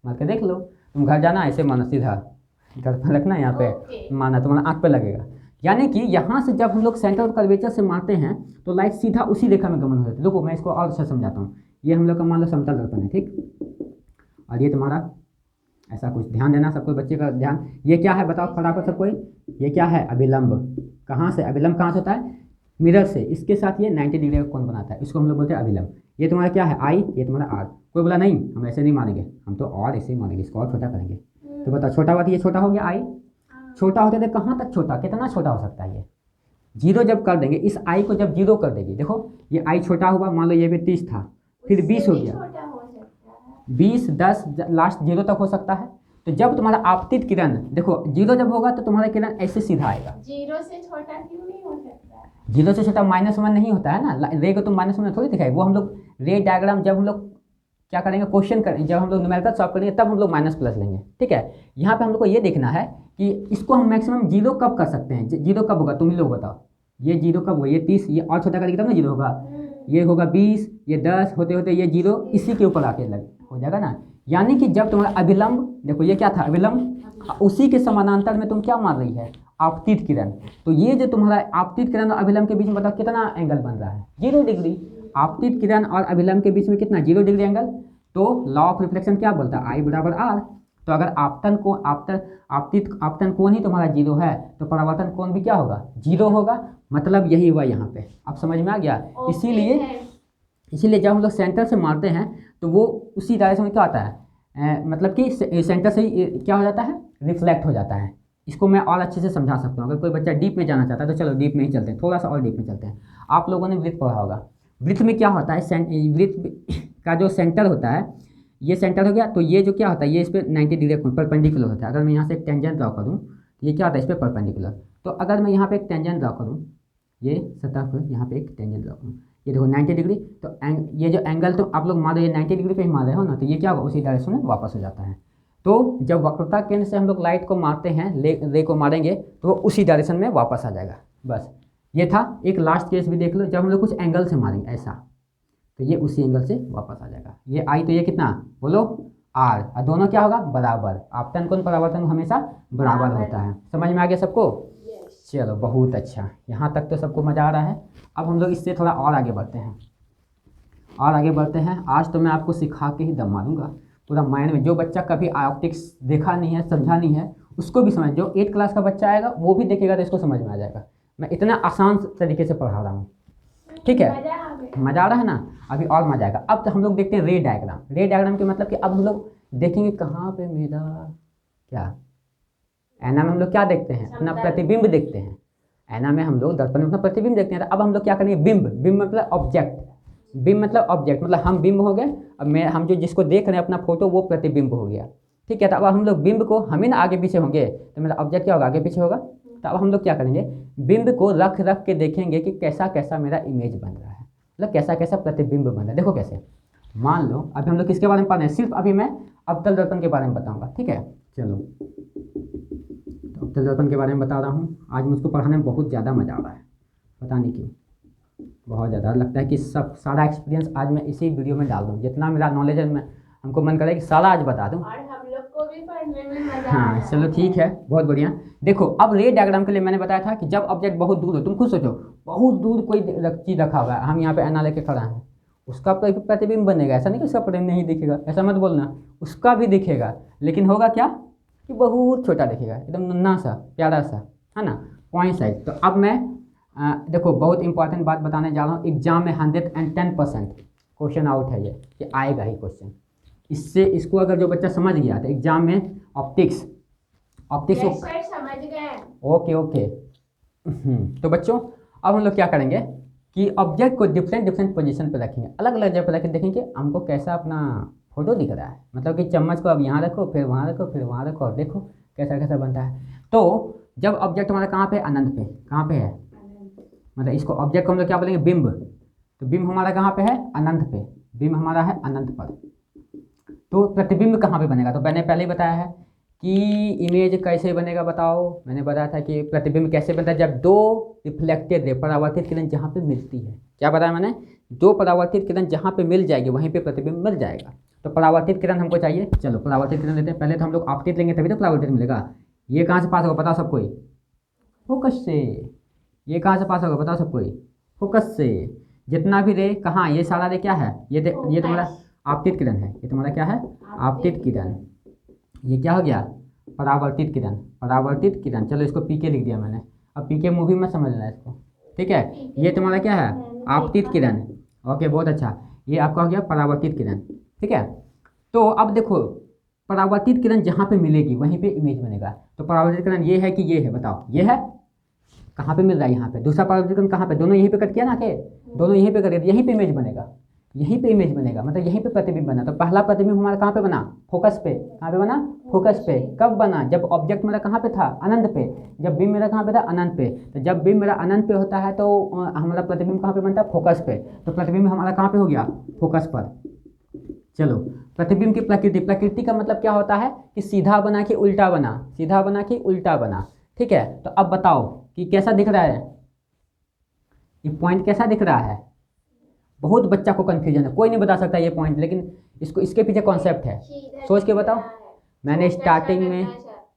मार के देख लो। तुम घर जाना ऐसे माना, सीधा घर पर रखना, यहाँ पे माना, तुम्हारा आँख पे लगेगा। यानी कि यहाँ से जब हम लोग सेंटर ऑफ कर्वेचर से मारते हैं तो लाइट सीधा उसी रेखा में गमन हो जाती है। देखो मैं इसको और अच्छा समझाता हूँ। ये हम लोग का मान लो समतल दर्पण है, ठीक, और ये तुम्हारा ऐसा कुछ। ध्यान देना सबको, बच्चे का ध्यान। ये क्या है बताओ फटाफट सब कोई? ये क्या है? अभिलंब। कहाँ से? अभिलंब कहाँ से होता है? मिरर से। इसके साथ ये 90 डिग्री का कोण बनाता है, इसको हम लोग बोलते हैं अभिलंब। ये तुम्हारा क्या है? आई। ये तुम्हारा आर। कोई बोला नहीं हम ऐसे नहीं मारेंगे, हम तो और ऐसे ही मारेंगे, इसको और छोटा करेंगे। तो बताओ छोटा बात, ये छोटा हो गया आई। छोटा होते थे कहाँ तक छोटा? कितना छोटा हो सकता है ये? जीरो जब कर देंगे, इस आई को जब जीरो कर देगी, देखो ये आई छोटा हुआ, मान लो ये भी 30 था, फिर 20 हो गया, 20, 10, लास्ट जीरो तक हो सकता है। तो जब तुम्हारा आपतित किरण, देखो जीरो जब होगा तो तुम्हारा किरण ऐसे सीधा आएगा। जीरो से छोटा क्यों नहीं हो सकता? जीरो से छोटा -1 नहीं होता है ना। रे को तुम -1 थोड़ी दिखाएगा। वो हम लोग रे डायग्राम जब हम लोग क्या करेंगे, क्वेश्चन करेंगे, जब हम लोग न्यूमेरिकल सॉल्व करेंगे तब हम लोग माइनस प्लस लेंगे। ठीक है, यहाँ पे हम लोग को ये देखना है कि इसको हम मैक्सिमम जीरो कब कर सकते हैं। जीरो कब होगा तुम ही लोग बताओ? ये जीरो कब होगा? ये 30, ये और छोटा करेंगे तब ना जीरो होगा। ये होगा 20, ये 10, होते होते ये जीरो इसी के ऊपर आके लग हो जाएगा ना। यानी कि जब तुम्हारा अभिलंब देखो ये क्या था, अभिलंब, उसी के समानांतर में तुम क्या मार रही है, आपतित किरण। तो ये जो तुम्हारा आपतित किरण और अभिलंब के बीच में बताओ कितना एंगल बन रहा है, 0 डिग्री। आपतित किरण और अभिलंब के बीच में कितना, 0 डिग्री एंगल। तो लॉ ऑफ रिफ्लेक्शन क्या बोलता है, I बराबर R। तो अगर आपतन कोण आपतन कोण ही तुम्हारा 0 है तो परावर्तन कोण भी क्या होगा, 0 होगा। मतलब यही हुआ यहाँ पे, अब समझ में आ गया। इसीलिए जब हम लोग सेंटर से मारते हैं तो वो उसी डायरेक्शन में क्या आता है, मतलब कि सेंटर से ही क्या हो जाता है, रिफ्लेक्ट हो जाता है। इसको मैं और अच्छे से समझा सकता हूँ। अगर कोई बच्चा डीप में जाना चाहता है तो चलो डीप में ही चलते हैं, थोड़ा सा और डीप में चलते हैं। आप लोगों ने वृत्त पढ़ा होगा, वृत्त में क्या होता है, वृत्त का जो सेंटर होता है, ये सेंटर हो गया। तो ये जो क्या होता है, ये इस पर 90 डिग्री परपेंडिकुलर होता है। अगर मैं यहाँ से एक टेंजेंट ड्रॉ करूँ तो ये क्या होता है, इस पर परपेंडिकुलर। तो अगर मैं यहाँ पे एक टेंजेंट ड्रॉ करूँ, ये सतह पर यहाँ पे एक टेंजेंट ड्रॉ करूँ, ये देखो 90 डिग्री। तो ये जो एंगल तो आप लोग मार रहे हो, 90 डिग्री पे ही मार रहे हो ना, तो ये क्या होगा, उसी डायरेक्शन में वापस हो जाता है। तो जब वक्रता केंद्र से हम लोग लाइट को मारते हैं, रे को मारेंगे तो वो उसी डायरेक्शन में वापस आ जाएगा। बस ये था। एक लास्ट केस भी देख लो, जब हम लोग कुछ एंगल से मारेंगे ऐसा, तो ये उसी एंगल से वापस आ जाएगा। ये आई तो ये कितना बोलो, R, और दोनों क्या होगा, बराबर। आपतन कोण परावर्तन हमेशा बराबर होता है। समझ में आ गया सबको? चलो बहुत अच्छा, यहाँ तक तो सबको मज़ा आ रहा है। अब हम लोग इससे थोड़ा और आगे बढ़ते हैं। आज तो मैं आपको सिखा के ही दम मारूंगा पूरा माइंड में। जो बच्चा कभी ऑप्टिक्स देखा नहीं है, समझा नहीं है, उसको भी समझ, जो 8 क्लास का बच्चा आएगा वो भी देखेगा तो इसको समझ में आ जाएगा। मैं इतना आसान तरीके से पढ़ा रहा हूँ, ठीक है? मज़ा आ रहा है ना? अभी और मज़ा आएगा। अब तो हम लोग देखते हैं रे डायग्राम। रे डायग्राम के मतलब कि अब हम लोग देखेंगे कहाँ पे मेरा क्या, ऐना में हम लोग क्या देखते हैं, अपना प्रतिबिंब देखते हैं। ऐना में हम लोग दर्पण में अपना प्रतिबिंब देखते हैं। तो अब हम लोग क्या करेंगे, बिंब मतलब ऑब्जेक्ट, मतलब हम बिंब हो गए। अब हम जो जिसको देख रहे हैं अपना फोटो, वो प्रतिबिंब हो गया, ठीक है? तो अब हम लोग बिंब को, हमें ना आगे पीछे होंगे तो मेरा ऑब्जेक्ट क्या होगा, आगे पीछे होगा। तो अब हम लोग क्या करेंगे, बिंब को रख के देखेंगे कि कैसा कैसा मेरा इमेज बन रहा है, मतलब कैसा कैसा प्रतिबिंब बन रहा है। देखो कैसे, मान लो अभी हम लोग किसके बारे में पढ़ रहे हैं, सिर्फ अभी मैं अवतल दर्पण के बारे में बताऊँगा, ठीक है? चलो तो अवतल दर्पण के बारे में बता रहा हूँ। आज मुझको पढ़ाने में बहुत ज़्यादा मज़ा आ रहा है, पता नहीं क्यों, बहुत ज़्यादा लगता है कि सब सारा एक्सपीरियंस आज मैं इसी वीडियो में डाल दूँ। जितना मेरा नॉलेज है, मैं हमको मन करे कि सारा आज बता दूँ, और हम लोग को भी पढ़ने में मजा हाँ। चलो ठीक है, बहुत बढ़िया। देखो अब रे डायग्राम के लिए मैंने बताया था कि जब ऑब्जेक्ट बहुत दूर हो, तुम खुद सोचो बहुत दूर कोई चीज़ रखा हुआ है, हम यहाँ पे ऐना लेके खड़ा हैं, उसका प्रतिबिंब बनेगा। ऐसा नहीं कि उसका प्रतिबिंब नहीं दिखेगा, ऐसा मत बोलना, उसका भी दिखेगा, लेकिन होगा क्या कि बहुत छोटा दिखेगा, एकदम नन्हा सा प्यारा सा, है ना, पॉइंट साइज। तो अब मैं देखो बहुत इंपॉर्टेंट बात बताने जा रहा हूँ। एग्जाम में 110% क्वेश्चन आउट है, ये आएगा ही क्वेश्चन। इसको अगर जो बच्चा समझ गया तो एग्जाम में ऑप्टिक्स को समझ गए। ओके। तो बच्चों अब हम लोग क्या करेंगे कि ऑब्जेक्ट को डिफरेंट पोजीशन पे रखेंगे, अलग अलग जगह पर रख के देखेंगे हमको कैसा अपना फोटो दिख रहा है। मतलब कि चम्मच को अब यहाँ रखो, फिर वहाँ रखो, फिर वहाँ रखो, और देखो कैसा कैसा बनता है। तो जब ऑब्जेक्ट हमारा कहाँ पे, अनंत पे, कहाँ पे है, मतलब इसको ऑब्जेक्ट को हम लोग क्या बोलेंगे, बिंब। तो बिंब हमारा कहाँ पे है, अनंत पे, बिंब हमारा है अनंत पर। तो प्रतिबिंब कहाँ पे बनेगा, तो मैंने पहले ही बताया है कि इमेज कैसे बनेगा, बताओ। मैंने बताया था कि प्रतिबिंब कैसे बनता है, जब दो रिफ्लेक्टेड रे, परावर्तित किरण जहाँ पे मिलती है, क्या बताया मैंने, दो परावर्तित किरण जहाँ पे मिल जाएगी वहीं पे प्रतिबिंब मिल जाएगा। तो परावर्तित किरण हमको चाहिए, चलो परावर्तित किरण लेते हैं। पहले तो हम लोग आपतित लेंगे तभी तो परावर्तित मिलेगा। ये कहाँ से पास होगा बताओ सब कोई, फोकस से। ये कहाँ से पास होगा बताओ सब कोई, फोकस से। जितना भी रे कहाँ, ये सारा रे क्या है, ये तुम्हारा आपतित किरण है, ये तुम्हारा क्या है, आपतित किरण। ये क्या हो गया, परावर्तित किरण। चलो इसको पीके लिख दिया मैंने। अब पीके मूवी में समझ लेना इसको, ठीक है? ये तुम्हारा क्या है, आपतित किरण। ओके बहुत अच्छा, ये आपका हो गया परावर्तित किरण, ठीक है? तो अब देखो परावर्तित किरण जहाँ पे मिलेगी वहीं पे इमेज बनेगा। तो परावर्तित किरण ये है कि ये है, बताओ ये है, कहाँ पे मिल रहा है, यहाँ पे। दूसरा परावर्तित किरण कहाँ पे, दोनों यहीं पे कट किया ना, के दोनों यहीं पे कट, यहीं पे इमेज बनेगा, मतलब यहीं पे प्रतिबिंब बना। तो पहला प्रतिबिंब हमारा कहाँ पे बना, फोकस पे। कहाँ पे बना, फोकस पे। कब बना, जब ऑब्जेक्ट मेरा कहाँ पे था, अनंत पे। जब बिंब मेरा कहाँ पे था, अनंत पे। तो जब बिंब मेरा अनंत पे होता है तो हमारा प्रतिबिंब कहाँ पे बनता है, फोकस पे। तो प्रतिबिंब हमारा कहाँ पे हो गया, फोकस पर। चलो प्रतिबिंब की प्रकृति का मतलब क्या होता है कि सीधा बना कि उल्टा बना, ठीक है? तो अब बताओ कि कैसा दिख रहा है, ये पॉइंट कैसा दिख रहा है। बहुत बच्चा को कन्फ्यूजन है, कोई नहीं बता सकता ये पॉइंट, लेकिन इसके पीछे कॉन्सेप्ट है, सोच के बताओ। मैंने स्टार्टिंग में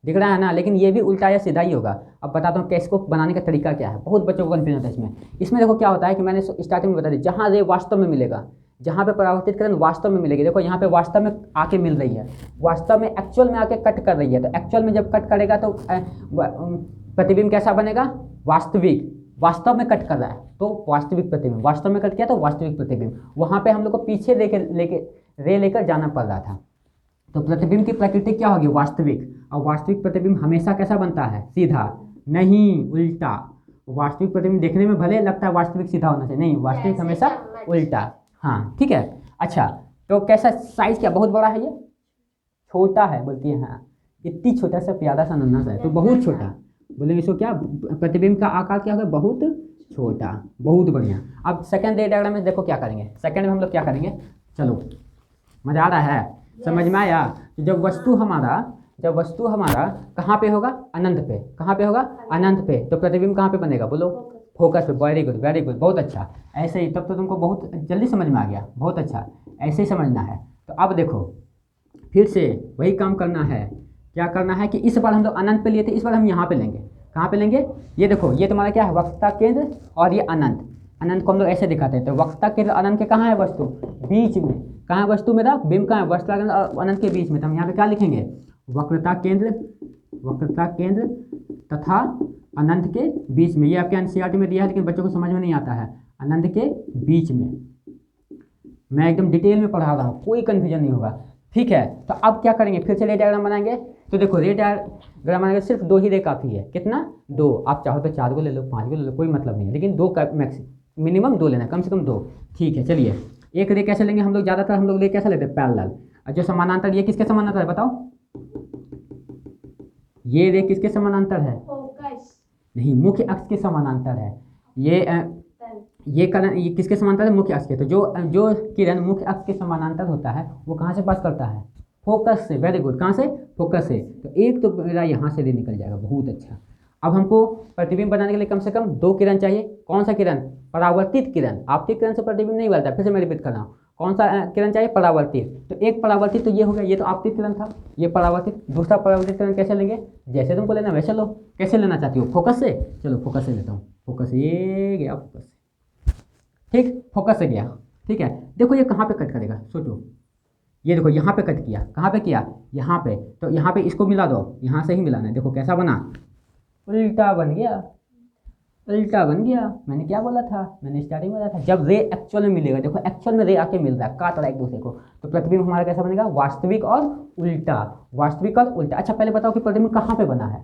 दिख रहा है ना, लेकिन ये भी उल्टा या सीधा ही होगा। अब बताता हूँ कि इसको बनाने का तरीका क्या है, बहुत बच्चों को कन्फ्यूजन होता है इसमें। इसमें देखो क्या होता है कि मैंने स्टार्टिंग में बता दिया, जहाँ रे वास्तव में मिलेगा, जहाँ पे परावर्तित किरण वास्तव में मिलेगी, देखो यहाँ पे वास्तव में आके मिल रही है, वास्तव में एक्चुअल में आके कट कर रही है, तो एक्चुअल में जब कट करेगा तो प्रतिबिंब कैसा बनेगा, वास्तविक, वास्तव में कट कर रहा है तो वास्तविक प्रतिबिंब, वास्तव में कट किया तो वास्तविक प्रतिबिंब। वहाँ पे हम लोग को पीछे लेकर जाना पड़ रहा था। तो प्रतिबिंब की प्रकृति क्या होगी, वास्तविक, और वास्तविक प्रतिबिंब हमेशा कैसा बनता है, सीधा, नहीं उल्टा। वास्तविक प्रतिबिंब देखने में भले लगता है वास्तविक सीधा होना चाहिए, नहीं, वास्तविक हमेशा उल्टा। हाँ ठीक है। अच्छा तो कैसा साइज, क्या बहुत बड़ा है ये, छोटा है बोलती है, हाँ इतनी छोटा सा प्यारा सा नन्हा सा है, तो बहुत छोटा बोलेंगे इसको क्या, प्रतिबिंब का आकार क्या होगा, बहुत छोटा, बहुत बढ़िया। अब सेकंड रे डायग्राम में देखो क्या करेंगे, सेकंड में हम लोग क्या करेंगे, चलो मजा आ रहा है, समझ में आया। जब वस्तु हमारा कहाँ पे होगा, अनंत पे, कहाँ पे होगा, अनंत पे, तो प्रतिबिंब कहाँ पे बनेगा, बोलो, फोकस पे। वेरी गुड वेरी गुड, बहुत अच्छा, ऐसे ही, तब तो तुमको बहुत जल्दी समझ में आ गया, बहुत अच्छा, ऐसे ही समझना है। तो अब देखो फिर से वही काम करना है, क्या करना है कि इस बार हम लोग अनंत पे लिए थे, इस बार हम यहाँ पे लेंगे, कहाँ पे लेंगे, ये देखो ये तुम्हारा क्या है, वक्रता केंद्र, और ये अनंत, अनंत को हम लोग ऐसे दिखाते हैं, तो वक्रता केंद्र अनंत के कहाँ है वस्तु, बीच में, कहाँ है वस्तु मेरा, बिंब कहाँ है, वक्रता केंद्र और अनंत के बीच में, तो हम यहाँ पे क्या लिखेंगे, वक्रता केंद्र तथा अनंत के बीच में। ये आपके एनसीईआरटी में दिया है लेकिन बच्चों को समझ में नहीं आता है, अनंत के बीच में, मैं एकदम डिटेल में पढ़ा रहा हूँ, कोई कन्फ्यूजन नहीं होगा, ठीक है। तो अब क्या करेंगे, फिर से रे डायग्राम बनाएंगे। तो देखो रे डायग्राम बनाएंगे, सिर्फ 2 ही रे काफ़ी है, कितना, 2, आप चाहो तो 4 को ले लो, 5 को ले लो, कोई मतलब नहीं है, लेकिन 2 का मिनिमम 2 लेना, कम से कम 2, ठीक है। चलिए एक रे कैसे लेंगे हम लोग, ज़्यादातर हम लोग रे कैसे लेते हैं, पैरेलल, और जो समानांतर, ये किसके समानांतर है बताओ, ये रे किसके समानांतर है, फोकस नहीं, मुख्य अक्ष के समानांतर है, ये करण, ये किसके समानांतर है, मुख्य अक्ष के। तो जो किरण मुख्य अक्ष के समानांतर होता है वो कहाँ से पास करता है, फोकस से, वेरी गुड, कहाँ से, फोकस से। तो एक तो मेरा यहाँ से निकल जाएगा, बहुत अच्छा। अब हमको प्रतिबिंब बनाने के लिए कम से कम 2 किरण चाहिए, कौन सा किरण, परावर्तित किरण, आपतित किरण से प्रतिबिंब नहीं बनता, फिर से मैं रिपीट कर रहा हूँ, कौन सा किरण चाहिए, परावर्तित। तो एक परावर्तित तो ये हो गया, ये तो आपतित किरण था, ये परावर्तित, दूसरा परावर्तित किरण कैसे लेंगे, जैसे तुमको लेना वैसे लो, कैसे लेना चाहती हो, फोकस से, चलो फोकस से लेता हूँ, फोकस, ये गया फोकस, ठीक, फोकस से गया, ठीक है। देखो ये कहाँ पे कट करेगा, सोचो, ये देखो यहाँ पे कट किया, कहाँ पे किया, यहाँ पे, तो यहाँ पे इसको मिला दो, यहाँ से ही मिलाना है, देखो कैसा बना, उल्टा बन गया, उल्टा बन गया। मैंने क्या बोला था, मैंने स्टार्टिंग में बोला था, जब रे एक्चुअल में मिलेगा, देखो एक्चुअल में रे आके मिल रहा है, काट रहा है एक दूसरे को, तो प्रतिबिंब हमारा कैसा बनेगा, वास्तविक और उल्टा, वास्तविक और उल्टा। अच्छा पहले बताओ कि प्रतिबिंब कहाँ पे बना है,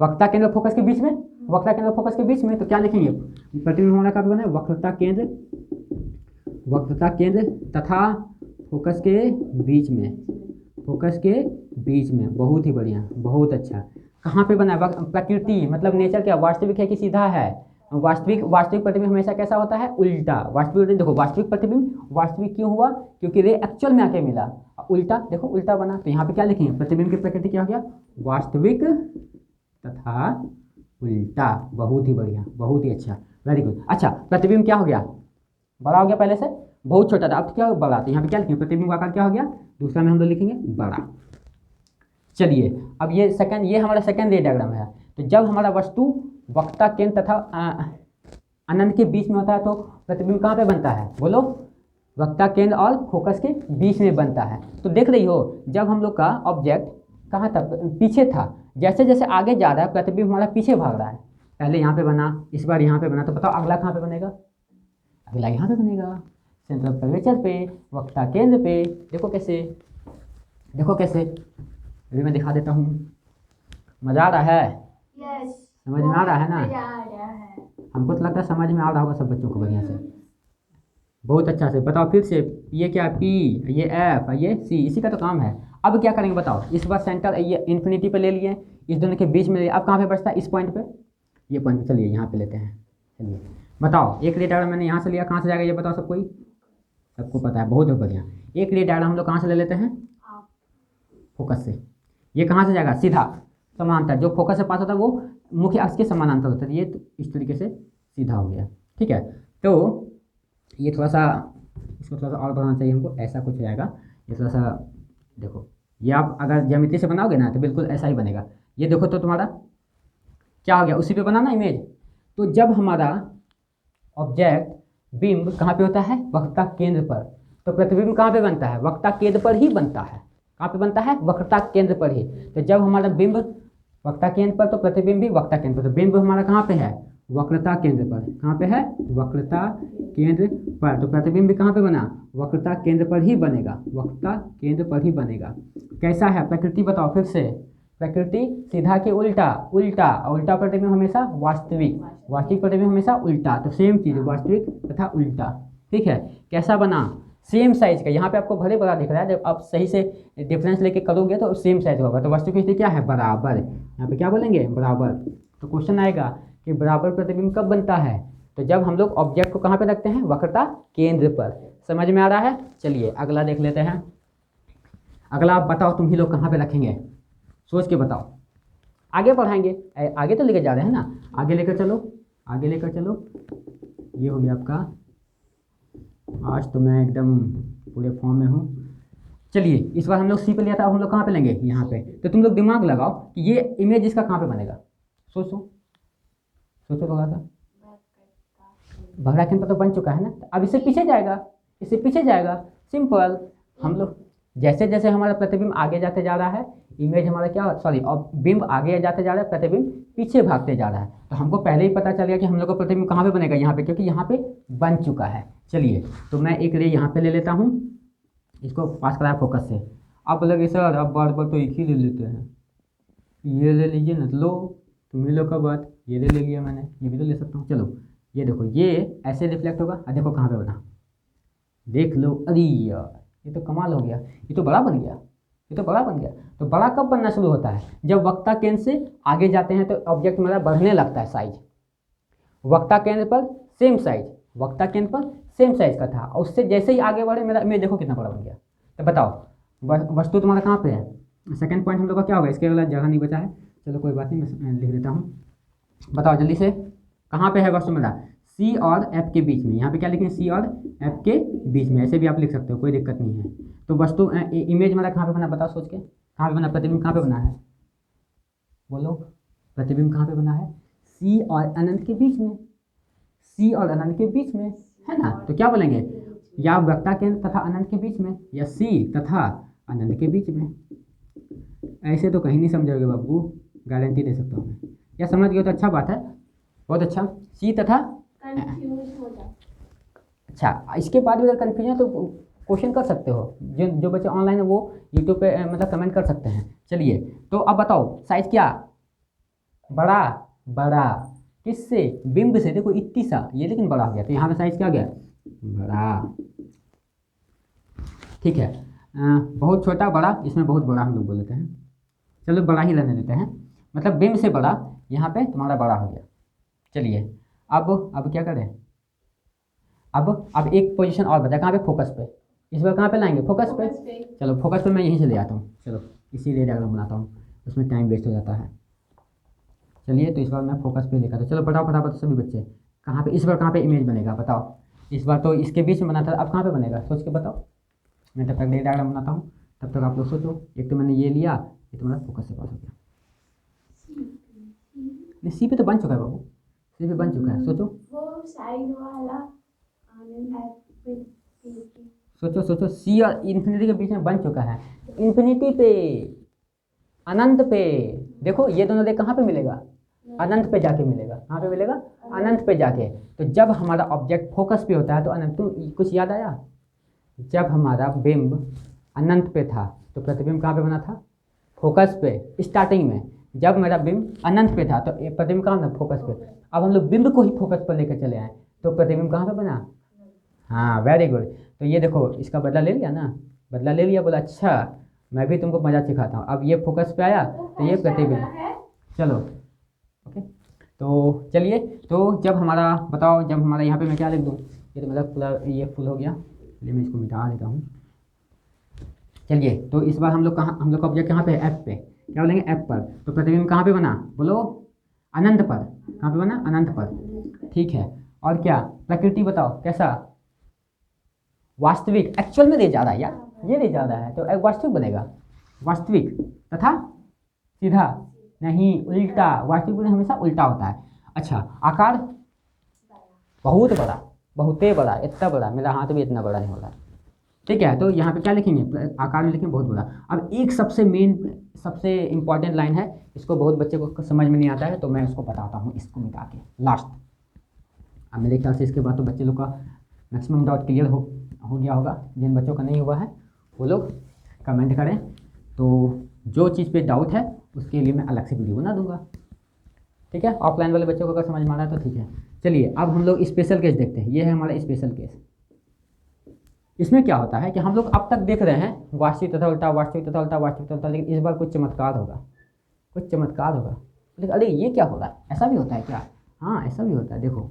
वक्रता केंद्र फोकस के बीच में, वक्रता केंद्र फोकस के बीच में, तो क्या लिखेंगे, प्रतिबिंब हमारा कहाँ पे बना है, वक्रता केंद्र तथा फोकस के बीच में, फोकस के बीच में, बहुत ही बढ़िया, बहुत अच्छा। कहाँ पे बना है, प्रकृति मतलब नेचर क्या, वास्तविक है कि सीधा है, वास्तविक प्रतिबिंब हमेशा कैसा होता है, उल्टा। वास्तविक देखो, वास्तविक प्रतिबिंब वास्तविक क्यों हुआ, क्योंकि रे एक्चुअल में आके मिला, उल्टा देखो उल्टा बना, तो यहाँ पे क्या लिखेंगे, प्रतिबिंब की प्रकृति क्या हो गया, वास्तविक तथा उल्टा, बहुत ही बढ़िया, बहुत ही अच्छा, वेरी गुड। अच्छा प्रतिबिंब क्या हो गया, बड़ा हो गया, पहले से बहुत छोटा था, अब क्या बड़ा, तो यहाँ पे क्या लिखेंगे, प्रतिबिंब का आकार क्या हो गया, दूसरा में हम लोग लिखेंगे बड़ा। चलिए अब ये हमारा सेकंड रे डायग्राम है। तो जब हमारा वस्तु वक्रता केंद्र तथा अनंत के बीच में होता है तो प्रतिबिंब कहाँ पे बनता है, बोलो, वक्रता केंद्र और फोकस के बीच में बनता है। तो देख रही हो जब हम लोग का ऑब्जेक्ट कहाँ था, पीछे था, जैसे जैसे आगे जा रहा है प्रतिबिंब हमारा पीछे भाग रहा है, पहले यहाँ पे बना, इस बार यहाँ पे बना, तो बताओ अगला कहाँ पे बनेगा, अगला यहाँ पे बनेगा, सेंटर ऑफ कर्वेचर पे, वक्रता केंद्र पे। देखो कैसे, देखो कैसे, अभी मैं दिखा देता हूँ, मज़ा आ रहा है, यस, समझ में आ रहा है ना, मजा आ रहा है, हमको तो लगता है समझ में आ रहा होगा सब बच्चों को बढ़िया से, बहुत अच्छा से। बताओ फिर से, ये क्या P, ये F, ये C, इसी का तो काम है। अब क्या करेंगे बताओ, इस बार सेंटर ये इन्फिनिटी पे ले लिए, इस दोनों के बीच में, अब कहाँ पे बचता है, इस पॉइंट पे, ये पॉइंट पे, चलिए यहाँ पे लेते हैं। चलिए बताओ, एक रे डायग्राम मैंने यहाँ से लिया, कहाँ से जाएगा ये बताओ, सबको ही, सबको पता है, बहुत बढ़िया। एक रे डायग्राम हम लोग कहाँ से ले लेते हैं, फोकस से। ये कहाँ से जाएगा, सीधा समानांतर, जो फोकस से पास होता है वो मुख्य अक्ष के समानांतर होता है, ये तो इस तरीके से सीधा हो गया, ठीक है। तो ये थोड़ा सा, इसको थोड़ा सा और बढ़ाना चाहिए हमको, ऐसा कुछ हो जाएगा, ये थोड़ा सा देखो ये आप अगर ज्यामिति से बनाओगे ना तो बिल्कुल ऐसा ही बनेगा। ये देखो तो तुम्हारा क्या हो गया, उसी पे बनाना इमेज। तो जब हमारा ऑब्जेक्ट बिंब कहाँ पे होता है, वक्रता केंद्र पर, तो प्रतिबिंब कहाँ पे बनता है, वक्रता केंद्र पर ही बनता है। कहाँ पे बनता है, वक्रता केंद्र पर ही। तो जब हमारा बिंब वक्रता केंद्र पर तो प्रतिबिंब भी वक्रता केंद्र पर। तो बिंब हमारा कहाँ पे है, वक्रता केंद्र पर। कहाँ पे है, वक्रता केंद्र पर। तो प्रतिबिंब भी कहाँ पे बना, वक्रता केंद्र पर ही बनेगा, वक्रता केंद्र पर ही बनेगा। कैसा है, प्रकृति बताओ फिर से। प्रकृति सीधा के उल्टा, उल्टा, उल्टा प्रतिबिंब हमेशा वास्तविक, वास्तविक प्रतिबिंब हमेशा उल्टा। तो सेम चीज़, वास्तविक तथा उल्टा। ठीक है, कैसा बना, सेम साइज का। यहाँ पे आपको भले बड़ा दिख रहा है, जब आप सही से डिफरेंस लेके करोगे तो सेम साइज होगा। तो वास्तविक स्थिति क्या है, बराबर। यहाँ पे क्या बोलेंगे, बराबर। तो क्वेश्चन आएगा कि बराबर प्रतिबिंब कब बनता है, तो जब हम लोग ऑब्जेक्ट को कहाँ पे रखते हैं, वक्रता केंद्र पर। समझ में आ रहा है। चलिए अगला देख लेते हैं। अगला आप बताओ, तुम ही लोग कहाँ पे रखेंगे, सोच के बताओ। आगे बढ़ाएंगे, आगे तो लेके जा रहे हैं ना, आगे लेकर चलो, आगे लेकर चलो। ये हो गया आपका, आज तो मैं एकदम पूरे फॉर्म में हूँ। चलिए इस बार हम लोग सी पे लिया था, अब हम लोग कहाँ पे लेंगे, यहाँ पे। तो तुम लोग दिमाग लगाओ कि ये इमेज इसका कहाँ पे बनेगा। सोचो सोचो थोड़ा सा। भगड़ा केंद्र पर तो बन चुका है ना, अब इससे पीछे जाएगा, इससे पीछे जाएगा। सिंपल। हम लोग जैसे जैसे हमारा प्रतिबिंब आगे जाते जा रहा है, इमेज हमारा क्या, सॉरी, और बिंब आगे जाते जा रहा है, प्रतिबिंब पीछे भागते जा रहा है। तो हमको पहले ही पता चल गया कि हम लोग का प्रतिबिंब कहाँ पे बनेगा, यहाँ पे, क्योंकि यहाँ पे बन चुका है। चलिए तो मैं एक रे यहाँ पे ले लेता हूँ, इसको पास कराया फोकस से। आप बोलोगे सर अब बार बार तो एक ही ले लेते हैं, ये ले लीजिए ना। लो तुम ही लोग का बात, ये ले लिया मैंने, ये भी तो ले सकता हूँ। चलो ये देखो, ये ऐसे रिफ्लेक्ट होगा, और देखो कहाँ पे बना, देख लो। अरे यार ये तो कमाल हो गया, ये तो बड़ा बन गया, ये तो बड़ा बन गया। तो बड़ा कब बनना शुरू होता है, जब वक्रता केंद्र से आगे जाते हैं तो ऑब्जेक्ट मेरा बढ़ने लगता है साइज। वक्रता केंद्र पर सेम साइज, वक्रता केंद्र पर सेम साइज का था, और उससे जैसे ही आगे बढ़े मेरा इमेज देखो कितना बड़ा बन गया। तो बताओ वस्तु तुम्हारा कहाँ पे है। सेकंड पॉइंट हम लोग का क्या होगा, इसके अगला जगह नहीं बचा है। चलो कोई बात नहीं, मैं लिख देता हूँ। बताओ जल्दी से, कहाँ पे है वस्तु मेरा, सी और एफ के बीच में। यहाँ पे क्या लिखें, सी और एफ के बीच में, ऐसे भी आप लिख सकते हो, कोई दिक्कत नहीं है। तो वस्तु इमेज मेरा कहाँ पे बना, बताओ सोच के, कहाँ पे बना, प्रतिबिंब कहाँ पे बना है, बोलो प्रतिबिंब कहाँ पे बना है, सी और अनंत के बीच में, सी और अनंत के बीच में, है ना। तो क्या बोलेंगे, या वक्रता केंद्र तथा अनंत के बीच में, या सी तथा अनंत के बीच में। ऐसे तो कहीं नहीं समझोगे बाबू, गारंटी दे सकता हूँ मैं। या समझ गए तो अच्छा बात है, बहुत अच्छा। सी तथा, कंफ्यूज हो जाता। अच्छा इसके बाद भी अगर कन्फ्यूजन है तो क्वेश्चन कर सकते हो, जो बच्चे ऑनलाइन है वो यूट्यूब पे मतलब कमेंट कर सकते हैं। चलिए तो अब बताओ साइज क्या, बड़ा, बड़ा किससे, बिंब से। देखो इतनी सा ये, लेकिन बड़ा हो गया, तो यहाँ पे साइज क्या आ गया, बड़ा। ठीक है, बहुत छोटा, बड़ा, इसमें बहुत बड़ा हम लोग बोल देते हैं। चलो बड़ा ही रहने देते हैं, मतलब बिंब से बड़ा, यहाँ पे तुम्हारा बड़ा हो गया। चलिए अब क्या करें, अब एक पोजीशन और बचा, कहाँ पे, फोकस पे। इस बार कहाँ पे लाएंगे, फोकस पे। चलो फोकस पे मैं यहीं से ले आता हूँ। चलो इसीलिए डायग्राम बनाता हूँ, उसमें टाइम वेस्ट हो जाता है। चलिए तो इस बार मैं फोकस पे लेकर आता हूँ। चलो बताओ फटाफट सभी बच्चे, कहाँ पे इस बार, कहाँ पे इमेज बनेगा बताओ। इस बार तो इसके बीच में बना था, अब कहाँ पे बनेगा सोच के बताओ। मैं तब तक डायग्राम बनाता हूँ, तब तक आप लोग सोचो। एक तो मैंने ये लिया, ये तुम्हारा फोकस से पास हो गया। नहीं सी पे तो बन चुका है बाबू, सी पे बन चुका है, सोचो वो साइड वाला सोचो सोचो, सी और इन्फिनिटी के बीच में बन चुका है। इन्फिनिटी पे, अनंत पे, देखो ये दोनों देख कहाँ पे मिलेगा, अनंत पे जाके मिलेगा। कहाँ पे मिलेगा, अनंत पे जाके। तो जब हमारा ऑब्जेक्ट फोकस पे होता है तो अनंत, तो कुछ याद आया, जब हमारा बिंब अनंत पे था तो प्रतिबिंब कहाँ पे बना था, फोकस पे। स्टार्टिंग में जब मेरा बिंब अनंत पे था तो प्रतिबिंब कहाँ था, फोकस पे। अब हम लोग बिंब को ही फोकस पर लेकर चले आए तो प्रतिबिंब कहाँ पे बना, हाँ वेरी गुड। तो ये देखो इसका बदला ले लिया ना, बदला ले लिया, बोला अच्छा मैं भी तुमको मजा सिखाता हूँ। अब ये फोकस पे आया तो ये प्रतिबिंब। चलो ओके, तो चलिए तो जब हमारा, बताओ जब हमारा यहाँ पे मैं क्या लिख दूँ, ये तो मतलब पूरा ये फुल हो गया, चलिए मैं इसको मिटा देता हूँ। चलिए तो इस बार हम लोग कहाँ, हम लोग का ऑब्जेक्ट कहाँ पे है, एफ पे। क्या बोलेंगे, एफ पर। तो प्रतिबिंब कहाँ पे बना, बोलो अनंत पर। कहाँ पे बना, अनंत पर। ठीक है, और क्या, प्रकृति बताओ कैसा, वास्तविक। एक्चुअल में ले जा रहा है यार, ये ले जा रहा है तो एक वास्तविक बनेगा। वास्तविक तथा सीधा नहीं, उल्टा। वास्तविक में हमेशा उल्टा होता है। अच्छा, आकार बहुत बड़ा, बहुते बड़ा, इतना बड़ा, मेरा हाथ भी इतना बड़ा नहीं होता। ठीक है, तो यहाँ पे क्या लिखेंगे, आकार में लिखेंगे बहुत बड़ा। अब एक सबसे मेन, सबसे इंपॉर्टेंट लाइन है, इसको बहुत बच्चे को समझ में नहीं आता है, तो मैं उसको बताता हूँ इसको मिटा के लास्ट। अब मेरे ख्याल से इसके बाद तो बच्चे लोग का मैक्सिमम डाउट क्लियर हो गया होगा। जिन बच्चों का नहीं हुआ है वो लोग कमेंट करें, तो जो चीज़ पे डाउट है उसके लिए मैं अलग से वीडियो बना दूंगा। ठीक है, ऑफलाइन वाले बच्चों को अगर समझ में आ रहा है तो ठीक है। चलिए अब हम लोग स्पेशल केस देखते हैं। ये है हमारा स्पेशल केस। इसमें क्या होता है कि हम लोग अब तक देख रहे हैं वास्तविक तथा उल्टा, वास्तविक तथा उल्टा, वास्तविक तथा उल्टा, लेकिन इस बार कुछ चमत्कार होगा, कुछ चमत्कार होगा। लेकिन अरे ये क्या हो रहा है, ऐसा भी होता है क्या? हाँ, ऐसा भी होता है। देखो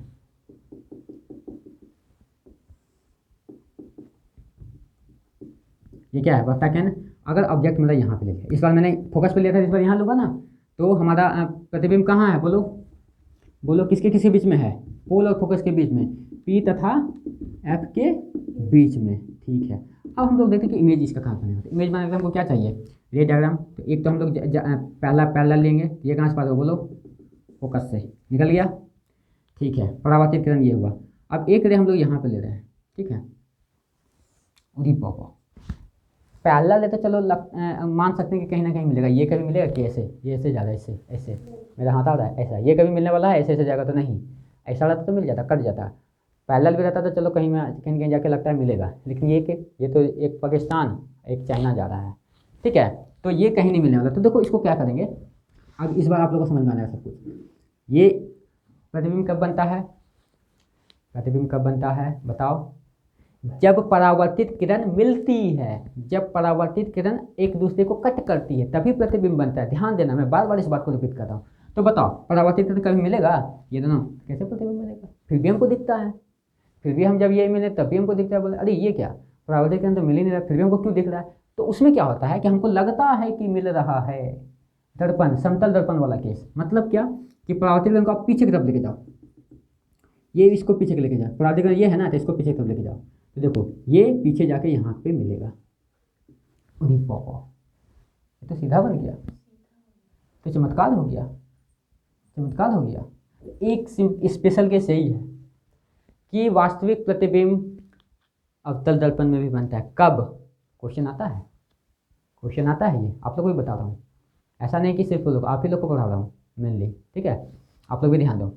ये क्या है, वक्ता केंद्र। अगर ऑब्जेक्ट मेरा यहाँ पे ले लिया, इस बार मैंने फोकस पे लिया था, इस बार यहाँ लूँगा ना, तो हमारा प्रतिबिंब कहाँ है, बोलो बोलो, किसके किसके बीच में है, पोल और फोकस के बीच में, पी तथा एफ के बीच में। ठीक है, अब हम लोग देखते हैं कि इमेज इसका कहाँ बनेगा। इमेज बनाने के लिए हमको क्या चाहिए, रे डायग्राम। तो एक तो हम लोग पहला पैरेलल लेंगे, ये कहाँ से पास होगा, बोलो फोकस से निकल गया। ठीक है, परावर्तित किरण ये हुआ। अब एक रे हम लोग यहाँ पे ले रहे हैं। ठीक है, उरी पापा पैरेलल है तो चलो मान सकते हैं कि कहीं ना कहीं मिलेगा। ये कभी मिलेगा कि ऐसे, ये ऐसे ज़्यादा, ऐसे ऐसे, मेरा हाथ आ रहा है ऐसा, ये कभी मिलने वाला है, ऐसे ऐसे जाएगा तो नहीं, ऐसा रहता तो मिल जाता, कट जाता। पैरेलल भी रहता तो चलो कहीं में कहीं कहीं जाके लगता है मिलेगा, लेकिन ये तो एक पाकिस्तान एक चाइना जा रहा है। ठीक है, तो ये कहीं नहीं मिलने वाला। तो देखो इसको क्या करेंगे, अब इस बार आप लोगों को समझ में आना है सब कुछ। ये प्रतिबिंब कब बनता है, प्रतिबिंब कब बनता है बताओ, जब परावर्तित किरण मिलती है, जब परावर्तित किरण एक दूसरे को कट करती है तभी प्रतिबिंब बनता है। ध्यान देना, मैं बार बार इस बात को रिपीट कर रहा हूँ। तो बताओ परावर्तित किरण कभी मिलेगा, ये दोनों कैसे प्रतिबिंब मिलेगा, फिर भी हमको दिखता है, फिर भी हम जब ये मिले तब भी हमको दिखता है। बोले अरे ये क्या, परावर्तित किरण तो मिल ही नहीं रहा, फिर भी हमको क्यों दिख रहा है। तो उसमें क्या होता है कि हमको लगता है कि मिल रहा है। दर्पण, समतल दर्पण वाला केस, मतलब क्या कि परावर्तित किरण को आप पीछे की तरफ लेके जाओ, ये इसको पीछे के लेके जाओ, परावर्तित किरण ये है ना, तो इसको पीछे की तरफ लेके जाओ, तो देखो ये पीछे जाके यहाँ पे मिलेगा। अरे बाबा, ये तो सीधा बन गया, तो चमत्कार हो गया, चमत्कार हो गया। एक स्पेशल केस यही है कि वास्तविक प्रतिबिंब अवतल दर्पण में भी बनता है। कब, क्वेश्चन आता है, क्वेश्चन आता है, ये आप लोग को भी बता रहा हूँ। ऐसा नहीं कि सिर्फ लोग, आप ही लोग को पढ़ा रहा हूँ मेनली। ठीक है, आप लोग भी ध्यान दो।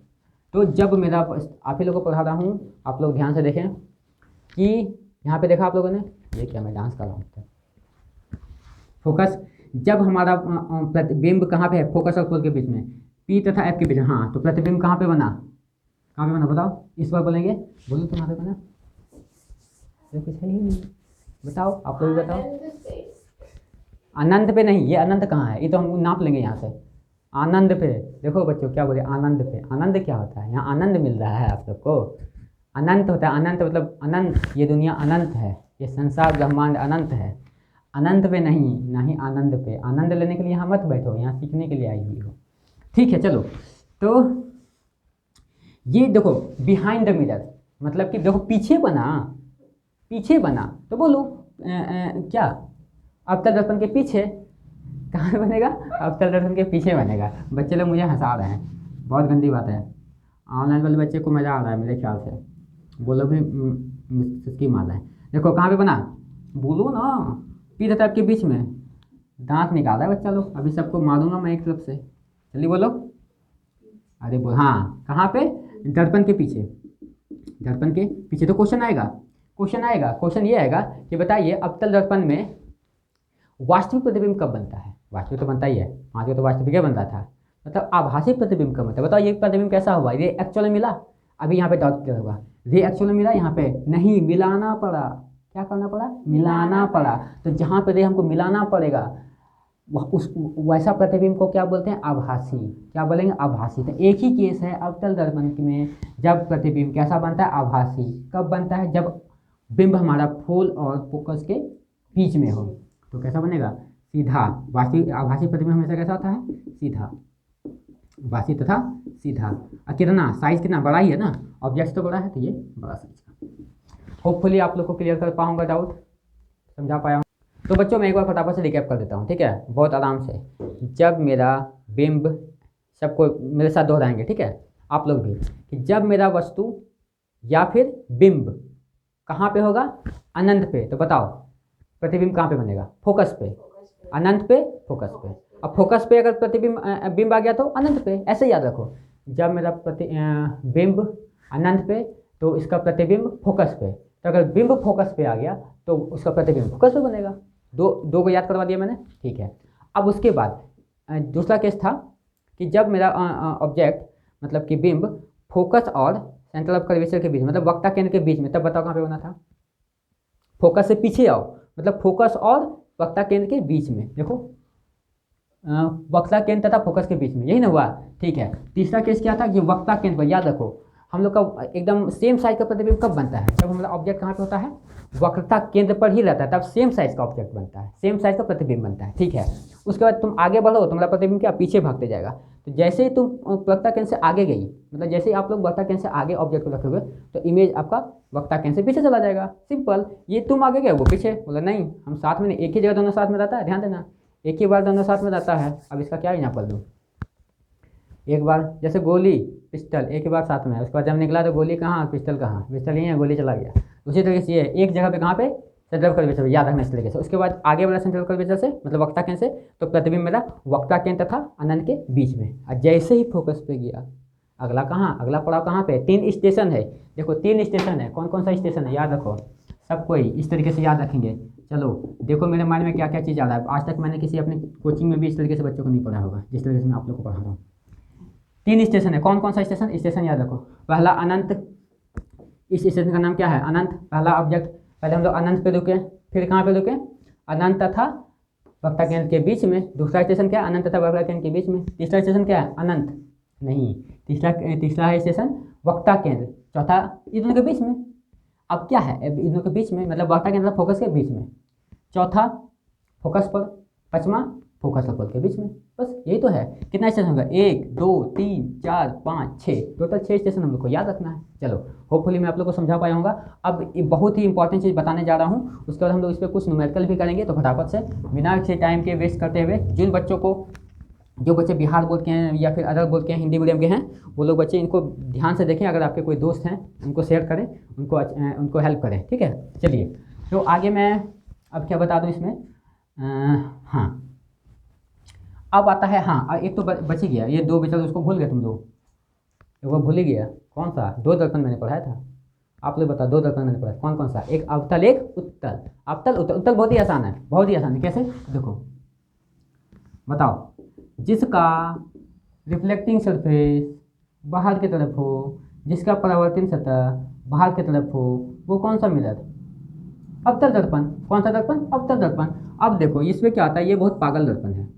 तो जब मेरा आप ही लोग को पढ़ा रहा हूँ, आप लोग ध्यान से देखें कि यहाँ पे देखा आप लोगों ने, ये क्या मैं डांस कर रहा हूँ। फोकस, जब हमारा प्रतिबिंब कहाँ पे है, फोकस और पोल के बीच में, पी तथा एफ के बीच में। हाँ, तो प्रतिबिंब कहाँ पे बना, कहाँ पे बना बताओ, इस बार बोलेंगे, बोलो तुम्हारे बना, ये कुछ है ही नहीं, बताओ आप लोग भी बताओ। अनंत पे नहीं, ये अनंत कहाँ है, ये तो हम नाप लेंगे यहाँ से। आनंद पे, देखो बच्चों क्या बोले, आनंद पे। आनंद क्या होता है, यहाँ आनंद मिल रहा है आप लोग को, अनंत होता है। अनंत मतलब अनंत, ये दुनिया अनंत है, ये संसार ब्रह्मांड अनंत है। अनंत पे नहीं, ना ही आनंद पे। आनंद लेने के लिए यहाँ मत बैठो, यहाँ सीखने के लिए आई हुई हो। ठीक है, चलो तो ये देखो बिहाइंड द मिरर, मतलब कि देखो पीछे बना, पीछे बना, तो बोलो क्या, अवतल दर्पण के पीछे। कहाँ बनेगा, अवतल दर्पण के पीछे बनेगा। बच्चे लोग मुझे हंसा रहे हैं, बहुत गंदी बात है। ऑनलाइन वाले बच्चे को मज़ा आ रहा है मेरे ख्याल से, वो लोग भी मुस्की मार रहे हैं। देखो कहाँ पे बना, बोलो ना, पी तथा के बीच में। दांत निकाल रहा है बच्चा लोग, अभी सबको मारूंगा मैं एक तरफ से। चलिए बोलो, अरे बोल, हाँ कहाँ पे, दर्पण के पीछे, दर्पण के पीछे। तो क्वेश्चन आएगा, क्वेश्चन आएगा, क्वेश्चन ये आएगा कि बताइए अवतल दर्पण में वास्तविक प्रतिबिंब कब बनता है। वास्तविक तो बनता ही है, आगे तो वास्तविक क्या बनता था, मतलब आभासी प्रतिबिंब कब बनता है। बताओ ये प्रतिबिंब कैसा हुआ, ये एक्चुअल में मिला, अभी यहाँ पे डॉट क्या होगा, ये एक्चुअल में मिला, यहाँ पे नहीं, मिलाना पड़ा। क्या करना पड़ा, मिलाना पड़ा। तो जहाँ पे रे हमको मिलाना पड़ेगा, उस वैसा प्रतिबिंब को क्या बोलते हैं, आभासी। क्या बोलेंगे, आभासी। तो एक ही केस है अवतल दर्पण में, जब प्रतिबिंब कैसा बनता है, आभासी। कब बनता है, जब बिंब हमारा फूल और फोकस के बीच में हो, तो कैसा बनेगा, सीधा। वास्तविक आभासी प्रतिबिंब हमेशा कैसा होता है, सीधा, वासी तथा सीधा। और कितना साइज, कितना बड़ा ही है ना, ऑब्जेक्ट तो बड़ा है, तो ये बड़ा साइज का। होपफुली आप लोग को क्लियर कर पाऊंगा डाउट, समझा पाया हूँ। तो बच्चों मैं एक बार फटाफट से रिकैप कर देता हूँ, ठीक है, बहुत आराम से। जब मेरा बिंब, सबको मेरे साथ दोहराएंगे, ठीक है, आप लोग भी, कि जब मेरा वस्तु या फिर बिंब कहाँ पे होगा, अनंत पे, तो बताओ प्रतिबिंब कहाँ पे बनेगा, फोकस पे, अनंत पे, फोकस पे। अब फोकस पे अगर प्रतिबिंब बिंब आ गया तो अनंत पे, ऐसे याद रखो। जब मेरा बिंब अनंत पे तो इसका प्रतिबिंब फोकस पे, तो अगर बिंब फोकस पे आ गया तो उसका प्रतिबिंब फोकस पे बनेगा। दो को याद करवा दिया मैंने, ठीक है। अब उसके बाद दूसरा केस था कि जब मेरा ऑब्जेक्ट मतलब कि बिंब फोकस और सेंटर ऑफ कर्वेचर के बीच, मतलब वक्ता केंद्र के बीच में, तब बताओ कहाँ पे बना था, फोकस से पीछे आओ, मतलब फोकस और वक्ता केंद्र के बीच में, देखो वक्ता केंद्र तथा फोकस के बीच में, यही ना हुआ, ठीक है। तीसरा केस क्या था कि वक्ता केंद्र पर, याद रखो हम लोग का एकदम सेम साइज का प्रतिबिंब कब बनता है, जब हमारा ऑब्जेक्ट कहाँ पे होता है, वक्रता केंद्र पर ही रहता है, तब सेम साइज का ऑब्जेक्ट बनता है, सेम साइज का प्रतिबिंब बनता है, ठीक है। उसके बाद तुम आगे बढ़ो, तुम्हारा प्रतिबिंब क्या पीछे भागते जाएगा। तो जैसे ही तुम वक्ता केंद्र से आगे गई, मतलब जैसे ही आप लोग वक्ता केंद्र से आगे ऑब्जेक्ट को रखोगे तो इमेज आपका वक्ता केंद्र से पीछे चला जाएगा, सिंपल। ये तुम आगे गए वो पीछे, बोला नहीं हम साथ में, एक ही जगह दोनों साथ में रहता है, ध्यान देना, एक ही बार दोनों साथ में रहता है। अब इसका क्या एग्जाम्पल दूँ, एक बार जैसे गोली पिस्टल एक ही बार साथ में है, उसके बाद जब निकला तो गोली कहाँ, पिस्टल कहाँ, पिस्टल यहीं है, गोली चला गया। उसी तरीके से ये एक जगह पे कहाँ पे, सेंट्रल कर्वेचर, याद रखना इस तरीके से। उसके बाद आगे वाला सेंट्रल कर्वेचर से मतलब वक्ता केंद्र से, तो प्रतिबिंब मेरा वक्ता केंद्र तथा अनंत के बीच में। और जैसे ही फोकस पे गया, अगला कहाँ, अगला पड़ाव कहाँ पे, 3 स्टेशन है, देखो 3 स्टेशन है, कौन कौन सा स्टेशन है याद रखो, सब कोई इस तरीके से याद रखेंगे। चलो देखो मेरे माइंड में क्या क्या चीज़ आ रहा है, आज तक मैंने किसी अपने कोचिंग में भी इस तरीके से बच्चों को नहीं पढ़ाया होगा जिस तरीके से मैं आप लोग को पढ़ा रहा हूँ। 3 स्टेशन है, कौन कौन सा स्टेशन, स्टेशन याद रखो। पहला अनंत, इस स्टेशन का नाम क्या है, अनंत, पहला ऑब्जेक्ट, पहले हम लोग अनंत पे रुके, फिर कहाँ पे रुके, अनंत तथा वक्ता केंद्र के बीच में। दूसरा स्टेशन क्या है, अनंत तथा वक्ता केंद्र के बीच में। तीसरा स्टेशन क्या है, अनंत नहीं, तीसरा है स्टेशन वक्ता केंद्र। चौथा इन दोनों के बीच में, अब क्या है इन दोनों के बीच में, मतलब वक्ता केंद्र फोकस के बीच में। चौथा फोकस पर, पांचवा फोकस और पद के बीच में, बस यही तो है। कितना स्टेशन होगा, 1 2 3 4 5 6, टोटल 6 स्टेशन हम लोग को याद रखना है। चलो होपफुली मैं आप लोग को समझा पाया हूँगा। अब बहुत ही इंपॉर्टेंट चीज़ बताने जा रहा हूँ, उसके बाद हम लोग इस पर कुछ न्यूमेरिकल भी करेंगे। तो फटाफट से बिना किसी टाइम के वेस्ट करते हुए, जिन बच्चों को, जो बच्चे बिहार बोर्ड के हैं या फिर अदर बोर्ड के हैं, हिंदी मीडियम के हैं, वो लोग बच्चे इनको ध्यान से देखें। अगर आपके कोई दोस्त हैं उनको शेयर करें, उनको हेल्प करें, ठीक है। चलिए तो आगे मैं अब क्या बता दूँ इसमें, हाँ अब आता है, हाँ एक तो बच ही गया, ये 2 बचा, उसको भूल गए तुम लोग, वो भूल ही गया, कौन सा, 2 दर्पण मैंने पढ़ाया था, आप लोग बताओ 2 दर्पण मैंने पढ़ाया, कौन कौन सा, एक अवतल एक उत्तल। अवतल उत्तल, उत्तल बहुत ही आसान है, बहुत ही आसान है। कैसे देखो, बताओ, जिसका रिफ्लेक्टिंग सरफेस बाहर की तरफ हो, जिसका परावर्तन सतह बाहर की तरफ हो, वो कौन सा मिरर, अवतल दर्पण। कौन सा दर्पण, अवतल दर्पण। अब देखो इसमें क्या आता है, ये बहुत पागल दर्पण है।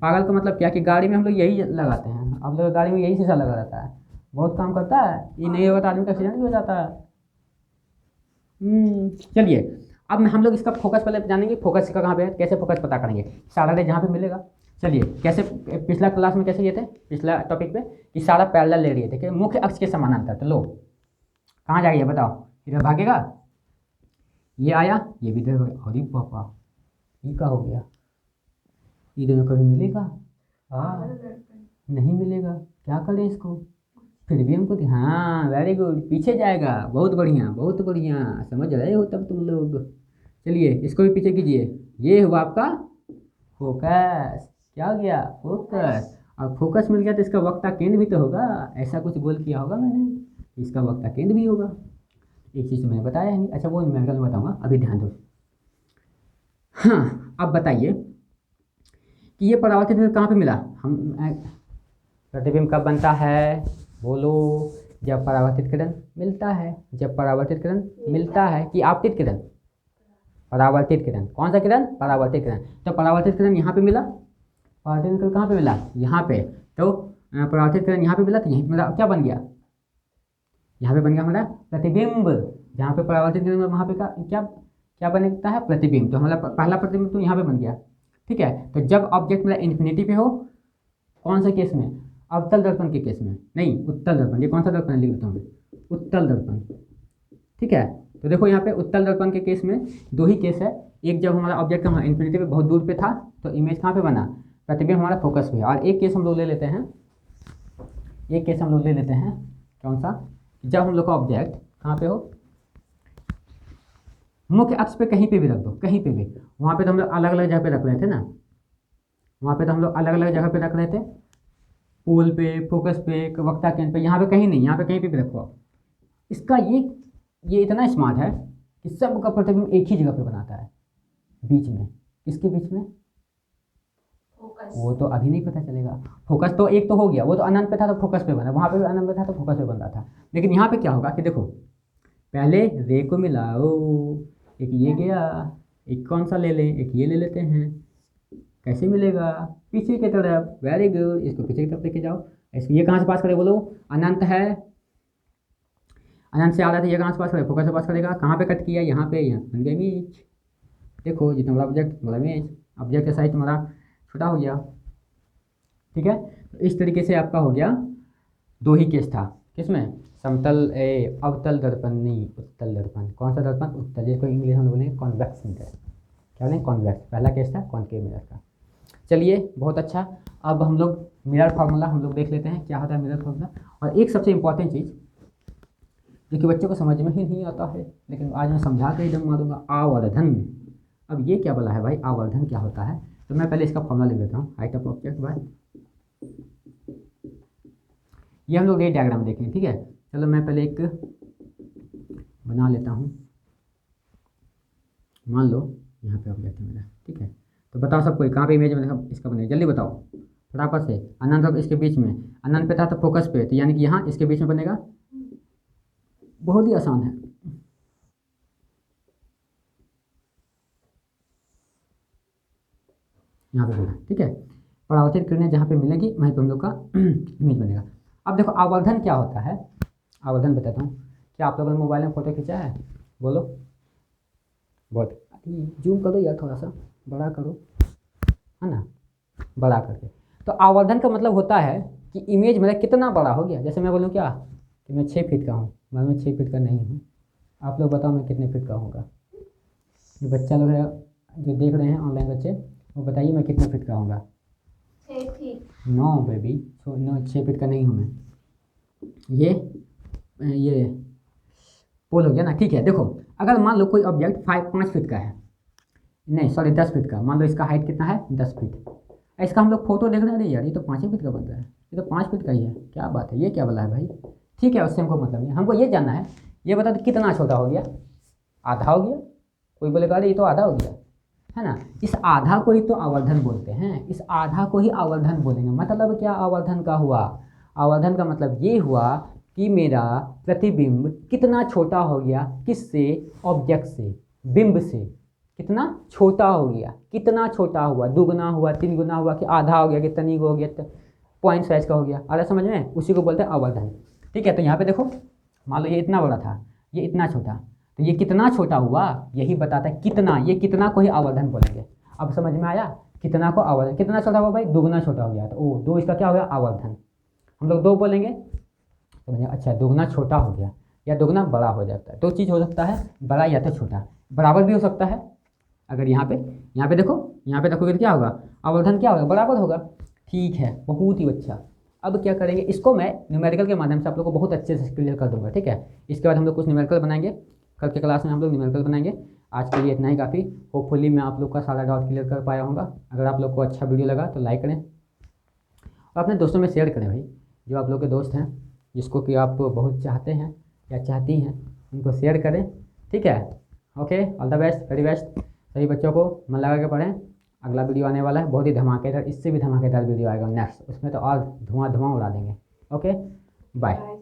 पागल का मतलब क्या कि गाड़ी में हम लोग यही लगाते हैं, अब लोग गाड़ी में यही शीशा लगा रहता है, बहुत काम करता है, ये नहीं होगा तो आदमी का एक्सीडेंट भी हो जाता है। चलिए अब हम लोग इसका फोकस पहले जानेंगे, फोकस का कहाँ पे है, कैसे फोकस पता करेंगे, सारा रे जहाँ पे मिलेगा। चलिए कैसे, पिछला क्लास में कैसे ये थे, पिछला टॉपिक पे कि सारा पैरेलल ले रहे थे कि मुख्य अक्ष के समानांतर। तो लो कहाँ जाएगी बताओ, इधर भागेगा, ये आया, ये भी इधर, अरे पापा ये क्या हो गया, ये दोनों कभी मिलेगा, हाँ नहीं मिलेगा, क्या करें इसको, फिर भी हमको, हाँ वेरी गुड, पीछे जाएगा, बहुत बढ़िया बहुत बढ़िया, समझ रहे हो तब तुम लोग। चलिए इसको भी पीछे कीजिए, ये हुआ आपका फोकस, क्या हो गया, फोकस। और फोकस मिल गया तो इसका वक्ता केंद्र भी तो होगा, ऐसा कुछ बोल किया होगा मैंने, इसका वक्ता केंद्र भी होगा। एक चीज़ तो मैंने बताया नहीं, अच्छा वो मैं कल बताऊँगा, अभी ध्यान दो। हाँ अब बताइए कि ये परावर्तित किरण कहाँ पे मिला, हम प्रतिबिंब कब बनता है, बोलो, जब परावर्तित किरण मिलता है, जब परावर्तित किरण मिलता है कि आपतित किरण, परावर्तित किरण, कौन सा किरण, परावर्तित किरण। तो परावर्तित किरण यहाँ पे मिला, परावर्तित किरण कहाँ पे मिला, यहाँ पे, तो परावर्तित किरण यहाँ पे मिला, तो यहीं पे मिला, क्या बन गया, यहाँ पे बन गया हमारा प्रतिबिंब। जहाँ पे परावर्तित किरण वहाँ पे क्या क्या बनता है, प्रतिबिंब। तो हमारा पहला प्रतिबिंब तो यहाँ पे बन गया, ठीक है। तो जब ऑब्जेक्ट मेरा इन्फिनिटी पे हो, कौन सा केस में, अवतल दर्पण के केस में, नहीं उत्तल दर्पण, ये कौन सा दर्पण है लिख देता हूँ, उत्तल दर्पण, ठीक है। तो देखो यहाँ पे उत्तल दर्पण के केस में 2 ही केस है, एक जब हमारा ऑब्जेक्ट हमारा इन्फिनिटी पे बहुत दूर पे था तो इमेज कहाँ पे बना, प्रतिबिंब हमारा फोकस पे। और एक केस हम लोग ले लेते हैं, एक केस हम लोग ले लेते हैं, कौन सा, जब हम लोग का ऑब्जेक्ट कहाँ पे हो, मुख्य अक्ष पे कहीं पे भी रख दो, कहीं पे भी। वहाँ पे तो हम लोग अलग अलग जगह पे रख रहे थे ना, वहाँ पे तो हम लोग अलग अलग जगह पे रख रहे थे, पोल पे, फोकस पे, वक्ता केंद्र पे, यहाँ पे कहीं नहीं, यहाँ पे कहीं पे भी रखो आप। इसका ये इतना स्मार्ट है कि सबका प्रतिबिंब एक ही जगह पे बनाता है, बीच में। किसके बीच में, फोकस। वो तो अभी नहीं पता चलेगा। फोकस तो एक तो हो गया, वो तो अनंत पे था तो फोकस पे बना, वहाँ पे भी अनंत पे था तो फोकस पे बन रहा था। लेकिन यहाँ पे क्या होगा कि देखो, पहले रे को मिलाओ, एक ये गया, एक कौन सा ले लें, एक ये ले लेते हैं, कैसे मिलेगा, पीछे की तरफ। वेरी गुड, इसको पीछे की तरफ लेके जाओ। इसको ये कहाँ से पास करे बोलो, अनंत है, अनंत से आ रहा था, ये कहाँ से पास करे, फोकस से पास करेगा। कहाँ पे कट किया, यहाँ पे, यहाँ बन गया इमेज। देखो जितना बड़ा ऑब्जेक्ट बड़ा इमेज, ऑब्जेक्ट का साइज तुम्हारा छोटा हो गया। ठीक है, तो इस तरीके से आपका हो गया। दो ही केस था, किसमें, समतल अवतल दर्पण नहीं, उत्तल दर्पण। कौन सा दर्पण, उत्तल, जिसको इंग्लिश में बोलेंगे कॉन्वेक्स मिरर। क्या बोलेंगे, कॉन्वेक्स। पहला केस था कॉनकेव मिरर का। चलिए बहुत अच्छा। अब हम लोग मिरर फार्मूला हम लोग देख लेते हैं क्या होता है मिरर फार्मूला। और एक सबसे इंपॉर्टेंट चीज़ जो कि बच्चों को समझ में ही नहीं आता है, लेकिन आज मैं समझा के एकदम मारूंगा, आवर्धन। अब ये क्या बोला है भाई, आवर्धन क्या होता है, तो मैं पहले इसका फॉर्मूला लिख देता हूँ। हाइट ऑफ ऑब्जेक्ट बाय, ये हम लोग रे डायग्राम देखें, ठीक है। चलो मैं पहले एक बना लेता हूँ। मान लो यहाँ पे ऑब्जेक्ट है मेरा, ठीक है। तो बताओ सब कोई, कहाँ पे इमेज में इसका बनेगा, जल्दी बताओ फटाफट से। अनंत और इसके बीच में, अनंत पे था तो फोकस पे, तो यानी कि यहाँ इसके बीच में बनेगा। बहुत ही आसान है। यहाँ पे बना, ठीक है। परावर्तित किरणें जहाँ पे मिलेगी वहीं पे हम लोग का इमेज बनेगा। अब देखो आवर्धन क्या होता है, आवर्धन बताता हूँ। क्या आप लोगों ने मोबाइल में फ़ोटो खींचा है, बोलो। बहुत जूम करो यार, थोड़ा सा बड़ा करो, है ना, बड़ा करके। तो आवर्धन का मतलब होता है कि इमेज मेरा कितना बड़ा हो गया। जैसे मैं बोलूँ क्या कि मैं 6 फीट का हूँ, मैं 6 फीट का नहीं हूँ। आप लोग बताओ मैं कितने फीट का होगा। जो बच्चा लोग है जो देख रहे हैं ऑनलाइन बच्चे, वो बताइए मैं कितने फीट का होगा। 6 feet. No baby, no 6 feet का नहीं हूँ मैं। ये पोल हो गया ना, ठीक है। देखो अगर मान लो कोई ऑब्जेक्ट 5 फीट का है, नहीं सॉरी 10 फीट का, मान लो इसका हाइट कितना है 10 फीट। इसका हम लोग फोटो देख रहे हैं, अरे यार ये तो 5 फीट का बन रहा है, ये तो 5 फीट का ही है, क्या बात है, ये क्या बोला है भाई। ठीक है, उससे हमको मतलब नहीं, हमको ये जानना है, ये बता दो कितना छोटा हो गया, आधा हो गया। कोई बोलेगा अरे ये तो आधा हो गया, है ना। इस आधा को ही तो आवर्धन बोलते हैं, इस आधा को ही आवर्धन बोलेंगे। मतलब क्या आवर्धन का हुआ, आवर्धन का मतलब ये हुआ कि मेरा प्रतिबिंब कितना छोटा हो गया, किससे, ऑब्जेक्ट से, बिंब से। कितना छोटा हो गया, कितना छोटा हुआ, दुगना हुआ, 3 गुना हुआ, कि आधा हो गया, कि तनिक हो गया, पॉइंट साइज का हो गया। आ रहा समझ में, उसी को बोलते हैं आवर्धन। ठीक है, तो यहाँ पे देखो मान लो ये इतना बड़ा था, ये इतना छोटा, तो ये कितना छोटा हुआ यही बताता है कितना, ये कितना को ही आवर्धन बोलेंगे। अब समझ में आया, कितना को आवर्धन, कितना छोटा हुआ भाई, दुगना छोटा हो गया, तो ओ 2 इसका क्या हो गया आवर्धन। हम लोग 2 बोलेंगे तो भैया अच्छा दुगना छोटा हो गया या दुगना बड़ा हो जाता है। 2 चीज़ हो सकता है, बड़ा या तो छोटा, बराबर भी हो सकता है। अगर यहाँ पे देखो, यहाँ पे देखोगे तो क्या होगा, आवर्धन क्या होगा, बराबर होगा। ठीक है, बहुत ही अच्छा। अब क्या करेंगे, इसको मैं न्यूमेरिकल के माध्यम से आप लोगों को बहुत अच्छे से क्लियर कर दूंगा, ठीक है। इसके बाद हम लोग कुछ न्यूमेरिकल बनाएंगे, कल के क्लास में हम लोग न्यूमेरिकल बनाएंगे। आज के लिए इतना ही काफ़ी। होपफुली मैं आप लोग का सारा डाउट क्लियर कर पाया होगा। अगर आप लोग को अच्छा वीडियो लगा तो लाइक करें और अपने दोस्तों में शेयर करें भाई, जो आप लोग के दोस्त हैं जिसको कि आप बहुत चाहते हैं या चाहती हैं, उनको शेयर करें, ठीक है। Okay, all the best, very best. सभी बच्चों को मन लगा के पढ़ें। अगला वीडियो आने वाला है बहुत ही धमाकेदार, इससे भी धमाकेदार वीडियो आएगा नेक्स्ट, उसमें तो और धुआं उड़ा देंगे। Okay, bye.